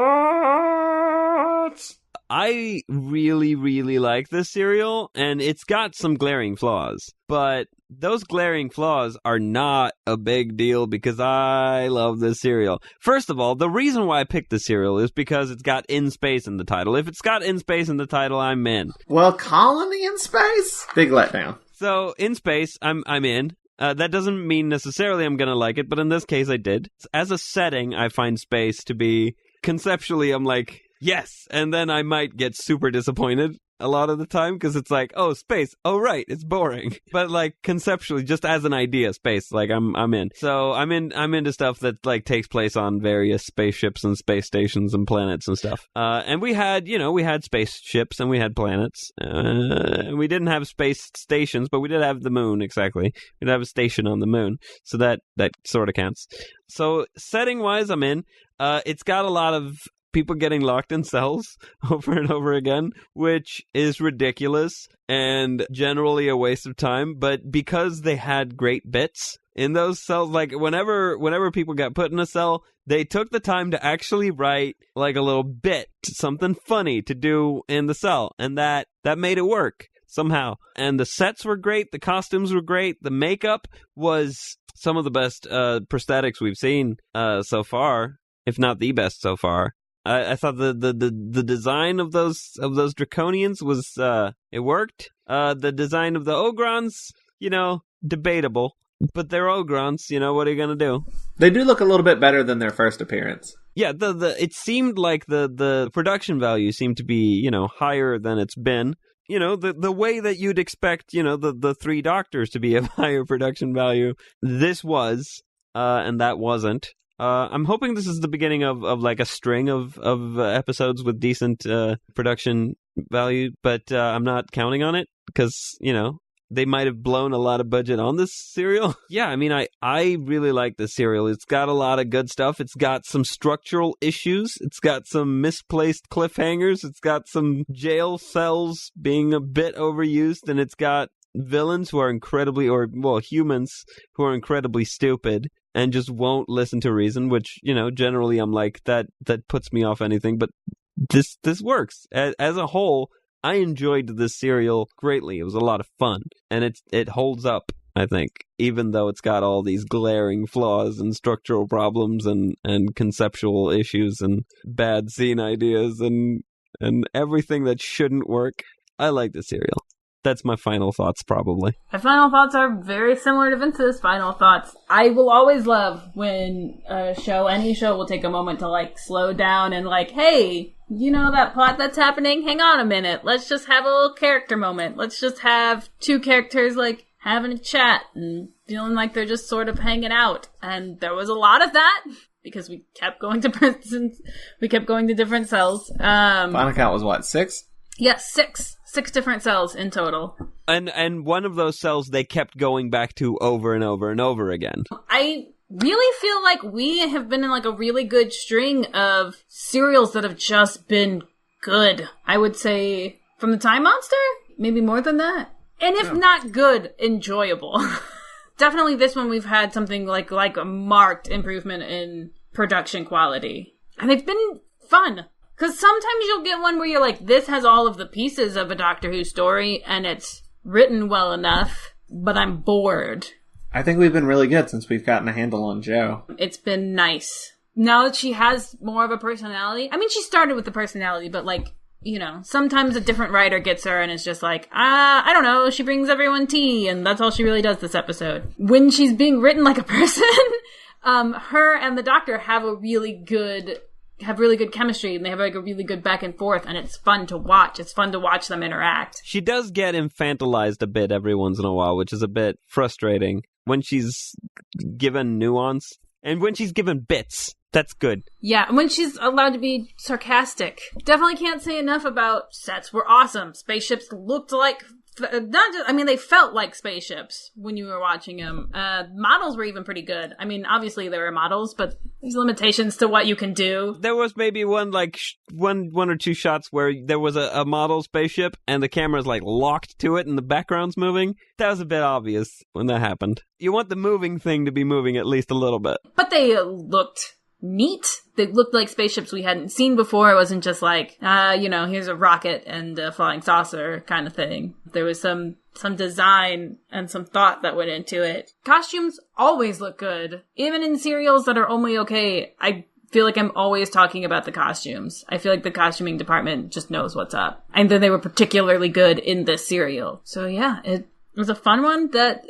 I really, really like this cereal, and it's got some glaring flaws. But those glaring flaws are not a big deal because I love this cereal. First of all, the reason why I picked this cereal is because it's got In Space in the title. If it's got In Space in the title, I'm in. Well, Colony in Space? Big letdown. So, In Space, I'm in. That doesn't mean necessarily I'm going to like it, but in this case I did. As a setting, I find space to be, conceptually, I'm like, yes! And then I might get super disappointed a lot of the time, because it's like, oh, space, oh, right, it's boring. But, like, conceptually, just as an idea, space, like, I'm in. So, I'm into stuff that, like, takes place on various spaceships and space stations and planets and stuff. And we had spaceships and we had planets. We didn't have space stations, but we did have the moon, exactly. We did have a station on the moon, so that sort of counts. So, setting-wise, I'm in. It's got a lot of people getting locked in cells over and over again, which is ridiculous and generally a waste of time. But because they had great bits in those cells, like whenever people got put in a cell, they took the time to actually write like a little bit, something funny to do in the cell, and that made it work somehow. And the sets were great, the costumes were great, the makeup was some of the best prosthetics we've seen so far, if not the best so far. I thought the design of those draconians was it worked. The design of the Ogrons, debatable, but they're Ogrons. What are you gonna do? They do look a little bit better than their first appearance. Yeah, it seemed like the production value seemed to be higher than it's been. The way that you'd expect the three doctors to be of higher production value. This was, and that wasn't. I'm hoping this is the beginning of like a string of episodes with decent production value, but I'm not counting on it because, they might have blown a lot of budget on this cereal. Yeah, I mean, I really like this cereal. It's got a lot of good stuff. It's got some structural issues. It's got some misplaced cliffhangers. It's got some jail cells being a bit overused, and it's got villains who are humans who are incredibly stupid and just won't listen to reason, which, generally I'm like, that puts me off anything, but this works. As a whole, I enjoyed this cereal greatly. It was a lot of fun, and it holds up, I think, even though it's got all these glaring flaws and structural problems and conceptual issues and bad scene ideas and everything that shouldn't work. I like the cereal. That's my final thoughts, probably. My final thoughts are very similar to Vince's final thoughts. I will always love when any show will take a moment to, slow down and, hey, that plot that's happening? Hang on a minute. Let's just have a little character moment. Let's just have two characters, having a chat and feeling like they're just sort of hanging out. And there was a lot of that because we kept going to prisons. We kept going to different cells. Final count was what, 6? Yes, 6. 6 different cells in total. And one of those cells they kept going back to over and over and over again. I really feel like we have been in a really good string of serials that have just been good. I would say from the Time Monster, maybe more than that. And if not good, enjoyable. Definitely this one we've had something like a marked improvement in production quality. And it's been fun. Because sometimes you'll get one where you're like, this has all of the pieces of a Doctor Who story, and it's written well enough, but I'm bored. I think we've been really good since we've gotten a handle on Jo. It's been nice. Now that she has more of a personality. I mean, she started with the personality, but sometimes a different writer gets her and it's just I don't know, she brings everyone tea, and that's all she really does this episode. When she's being written like a person, her and the Doctor have really good chemistry, and they have a really good back and forth, and it's fun to watch. It's fun to watch them interact. She does get infantilized a bit every once in a while, which is a bit frustrating when she's given nuance and when she's given bits. That's good. Yeah, and when she's allowed to be sarcastic. Definitely can't say enough about sets were awesome. Spaceships looked like, they felt like spaceships when you were watching them. Models were even pretty good. I mean, obviously there were models, but there's limitations to what you can do. There was maybe one or two shots where there was a model spaceship and the camera's like locked to it and the background's moving. That was a bit obvious when that happened. You want the moving thing to be moving at least a little bit. But they looked neat. They looked like spaceships we hadn't seen before. It wasn't just like, here's a rocket and a flying saucer kind of thing. There was some design and some thought that went into it. Costumes always look good. Even in serials that are only okay, I feel like I'm always talking about the costumes. I feel like the costuming department just knows what's up. And then they were particularly good in this serial. So yeah, it was a fun one that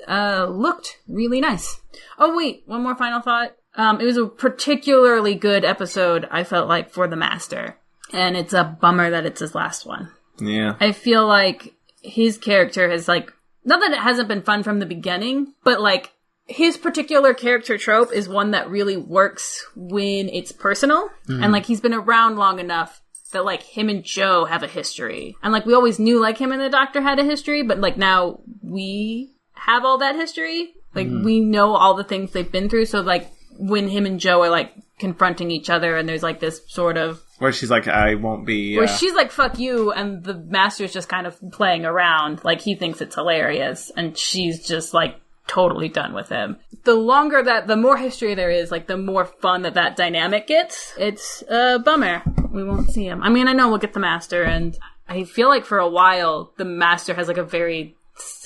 looked really nice. Oh wait, one more final thought. It was a particularly good episode, I felt like, for the Master. And it's a bummer that it's his last one. Yeah. I feel like his character has, like, not that it hasn't been fun from the beginning, but, like, his particular character trope is one that really works when it's personal. Mm-hmm. And, like, he's been around long enough that, like, him and Joe have a history. And, like, we always knew, like, him and the Doctor had a history, but, like, now we have all that history. Like, we know all the things they've been through, so, like, when him and Joe are, like, confronting each other and there's, like, this sort of... Where she's like, I won't be... Where she's like, fuck you, and the Master's just kind of playing around. Like, he thinks it's hilarious, and she's just, like, totally done with him. The more history there is, like, the more fun that dynamic gets. It's a bummer. We won't see him. I mean, I know we'll get the Master, and I feel like for a while, the Master has, like, a very...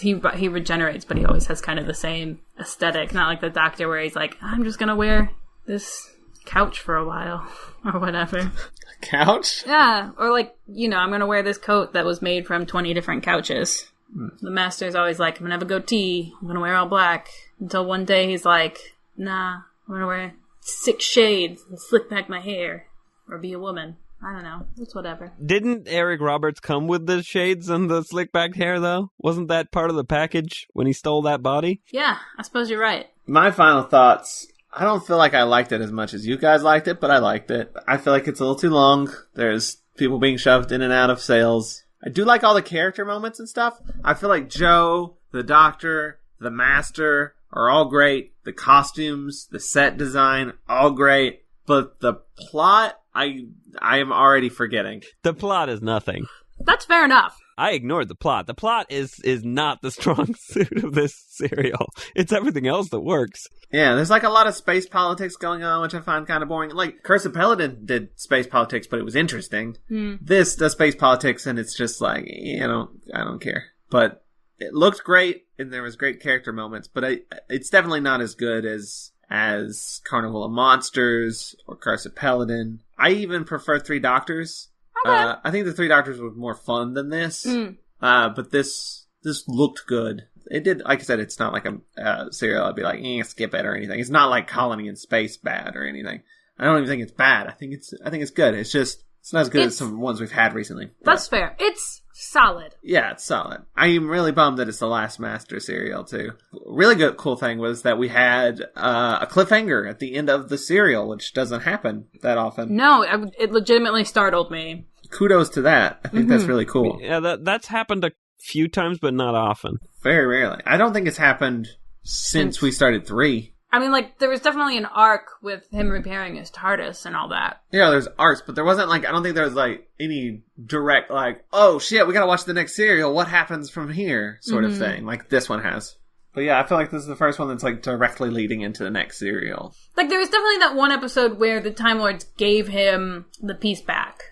He regenerates, but he always has kind of the same aesthetic. Not like the Doctor where he's like, I'm just gonna wear this couch for a while, or whatever. Couch? Yeah, or like, I'm gonna wear this coat that was made from 20 different couches. The Master's always like, I'm gonna have a goatee, I'm gonna wear all black. Until one day he's like, nah, I'm gonna wear 6 shades and slick back my hair, or be a woman. I don't know. It's whatever. Didn't Eric Roberts come with the shades and the slick-backed hair, though? Wasn't that part of the package when he stole that body? Yeah, I suppose you're right. My final thoughts. I don't feel like I liked it as much as you guys liked it, but I liked it. I feel like it's a little too long. There's people being shoved in and out of sales. I do like all the character moments and stuff. I feel like Joe, the Doctor, the Master are all great. The costumes, the set design, all great. But the plot... I am already forgetting. The plot is nothing. That's fair enough. I ignored the plot. The plot is not the strong suit of this serial. It's everything else that works. Yeah, there's like a lot of space politics going on, which I find kind of boring. Like, Curse of Paladin did space politics, but it was interesting. This does space politics, and it's just like, I don't care. But it looked great, and there was great character moments, but it's definitely not as good as Carnival of Monsters or Curse of Paladin. I even prefer Three Doctors. Okay. I think the Three Doctors was more fun than this. But this looked good. It did, like I said, it's not like a serial I'd be like, skip it or anything. It's not like Colony in Space bad or anything. I don't even think it's bad. I think it's good. It's just, it's not as good as some ones we've had recently. That's fair. It's solid. Yeah, it's solid. I am really bummed that it's the last Master serial, too. Really good, cool thing was that we had a cliffhanger at the end of the serial, which doesn't happen that often. No, it legitimately startled me. Kudos to that. I think that's really cool. Yeah, that's happened a few times, but not often. Very rarely. I don't think it's happened since we started 3. I mean, like, there was definitely an arc with him repairing his TARDIS and all that. Yeah, there's arcs, but there wasn't, like, I don't think there was, like, any direct, like, oh, shit, we gotta watch the next serial, what happens from here, sort of thing, like this one has. But yeah, I feel like this is the first one that's, like, directly leading into the next serial. Like, there was definitely that one episode where the Time Lords gave him the piece back.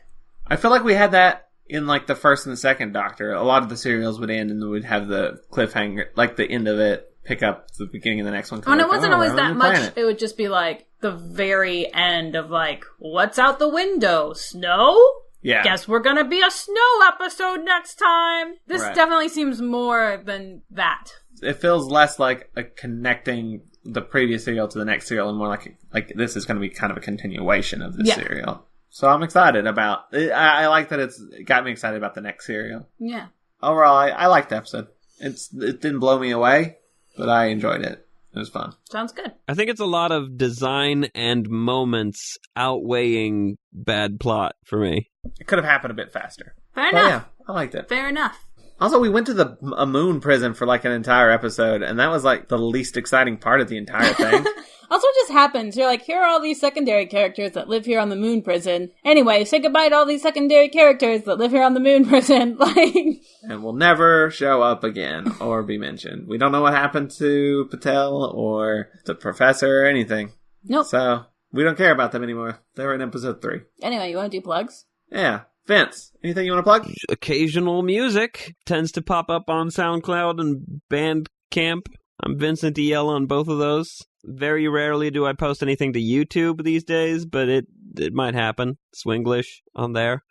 I feel like we had that in, like, the first and the second Doctor. A lot of the serials would end and we'd have the cliffhanger, like, the end of it. Pick up the beginning of the next one. And it wasn't always that much. Planet. It would just be like the very end of like, what's out the window? Snow? Yeah. Guess we're gonna be a snow episode next time. This definitely seems more than that. It feels less like a connecting the previous serial to the next serial and more like this is gonna be kind of a continuation of this serial. So I'm excited about it. I like that it got me excited about the next serial. Yeah. Overall, I liked the episode. It didn't blow me away. But I enjoyed it. It was fun. Sounds good. I think it's a lot of design and moments outweighing bad plot for me. It could have happened a bit faster. Fair enough. Yeah, I liked it. Fair enough. Also, we went to a moon prison for like an entire episode, and that was like the least exciting part of the entire thing. Also, it just happens. You're like, here are all these secondary characters that live here on the moon prison. Anyway, say goodbye to all these secondary characters that live here on the moon prison. And will never show up again or be mentioned. We don't know what happened to Patel or the professor or anything. Nope. So, we don't care about them anymore. They were in episode 3. Anyway, you want to do plugs? Yeah. Vince, anything you want to plug? Occasional music tends to pop up on SoundCloud and Bandcamp. I'm Vincent E.L. on both of those. Very rarely do I post anything to YouTube these days, but it might happen. Swinglish on there.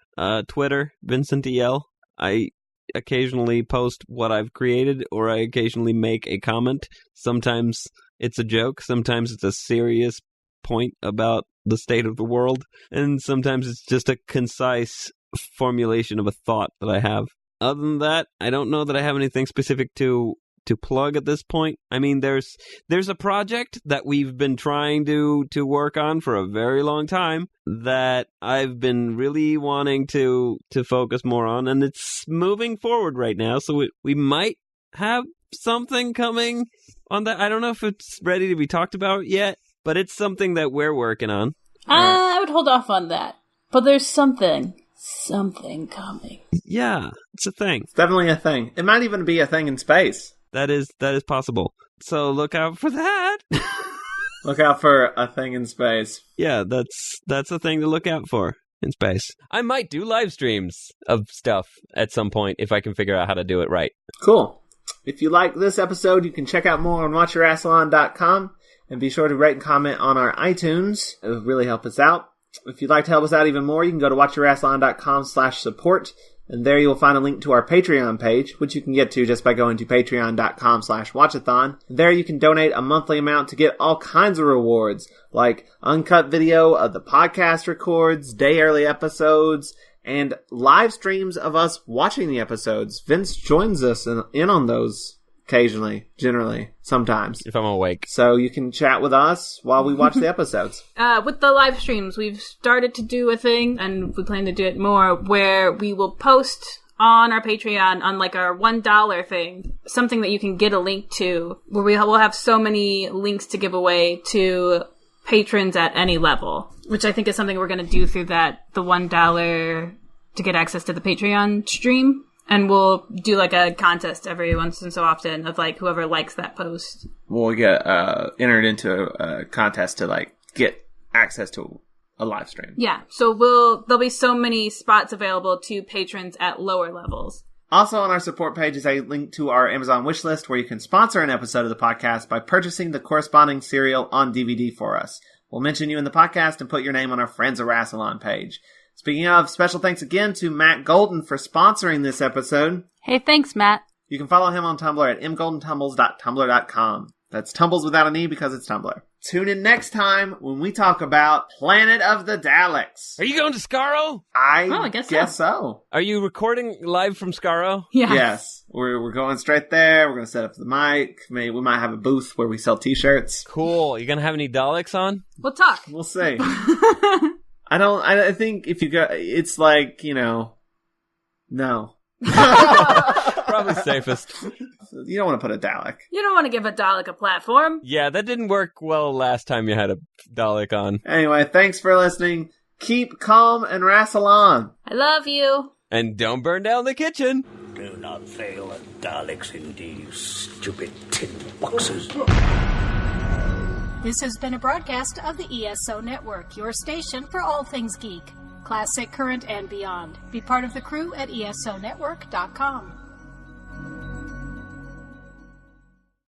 Twitter, Vincent E.L. I occasionally post what I've created, or I occasionally make a comment. Sometimes it's a joke, sometimes it's a serious point about the state of the world, and sometimes it's just a concise formulation of a thought that I have. Other than that, I don't know that I have anything specific to plug at this point. I mean, there's a project that we've been trying to work on for a very long time that I've been really wanting to focus more on, and it's moving forward right now, so we might have something coming on that. I don't know if it's ready to be talked about yet, but it's something that we're working on. I would hold off on that. But there's something coming. Yeah, it's a thing. It's definitely a thing. It might even be a thing in space. That is possible. So look out for that. Look out for a thing in space. Yeah, that's a thing to look out for in space. I might do live streams of stuff at some point if I can figure out how to do it right. Cool. If you like this episode, you can check out more on Watch-A-Rassilon.com. And be sure to rate and comment on our iTunes. It would really help us out. If you'd like to help us out even more, you can go to watcherassilon.com/support. And there you will find a link to our Patreon page, which you can get to just by going to patreon.com/watchathon. There you can donate a monthly amount to get all kinds of rewards, like uncut video of the podcast records, day early episodes, and live streams of us watching the episodes. Vince joins us in on those. Occasionally, generally, sometimes. If I'm awake. So you can chat with us while we watch the episodes. With the live streams, we've started to do a thing, and we plan to do it more, where we will post on our Patreon, on like our $1 thing, something that you can get a link to, where we'll have so many links to give away to patrons at any level, which I think is something we're going to do through the $1 to get access to the Patreon stream. And we'll do like a contest every once in so often of like whoever likes that post. We'll get entered into a contest to like get access to a live stream. Yeah, so there'll be so many spots available to patrons at lower levels. Also on our support page is a link to our Amazon wishlist where you can sponsor an episode of the podcast by purchasing the corresponding serial on DVD for us. We'll mention you in the podcast and put your name on our Friends of Rassilon page. Speaking of, special thanks again to Matt Golden for sponsoring this episode. Hey, thanks, Matt. You can follow him on Tumblr at mgoldentumbles.tumblr.com. That's Tumbles without an E because it's Tumblr. Tune in next time when we talk about Planet of the Daleks. Are you going to Skaro? I guess so. Are you recording live from Skaro? Yeah. Yes. We're going straight there. We're going to set up the mic. Maybe we might have a booth where we sell t-shirts. Cool. You going to have any Daleks on? We'll talk. We'll see. I think if you go, it's like, no. Probably safest. You don't want to put a Dalek. You don't want to give a Dalek a platform. Yeah, that didn't work well last time you had a Dalek on. Anyway, thanks for listening. Keep calm and Rassilon. I love you. And don't burn down the kitchen. Do not fail at Daleks indeed, you stupid tin boxes. This has been a broadcast of the ESO Network, your station for all things geek. Classic, current, and beyond. Be part of the crew at ESONetwork.com.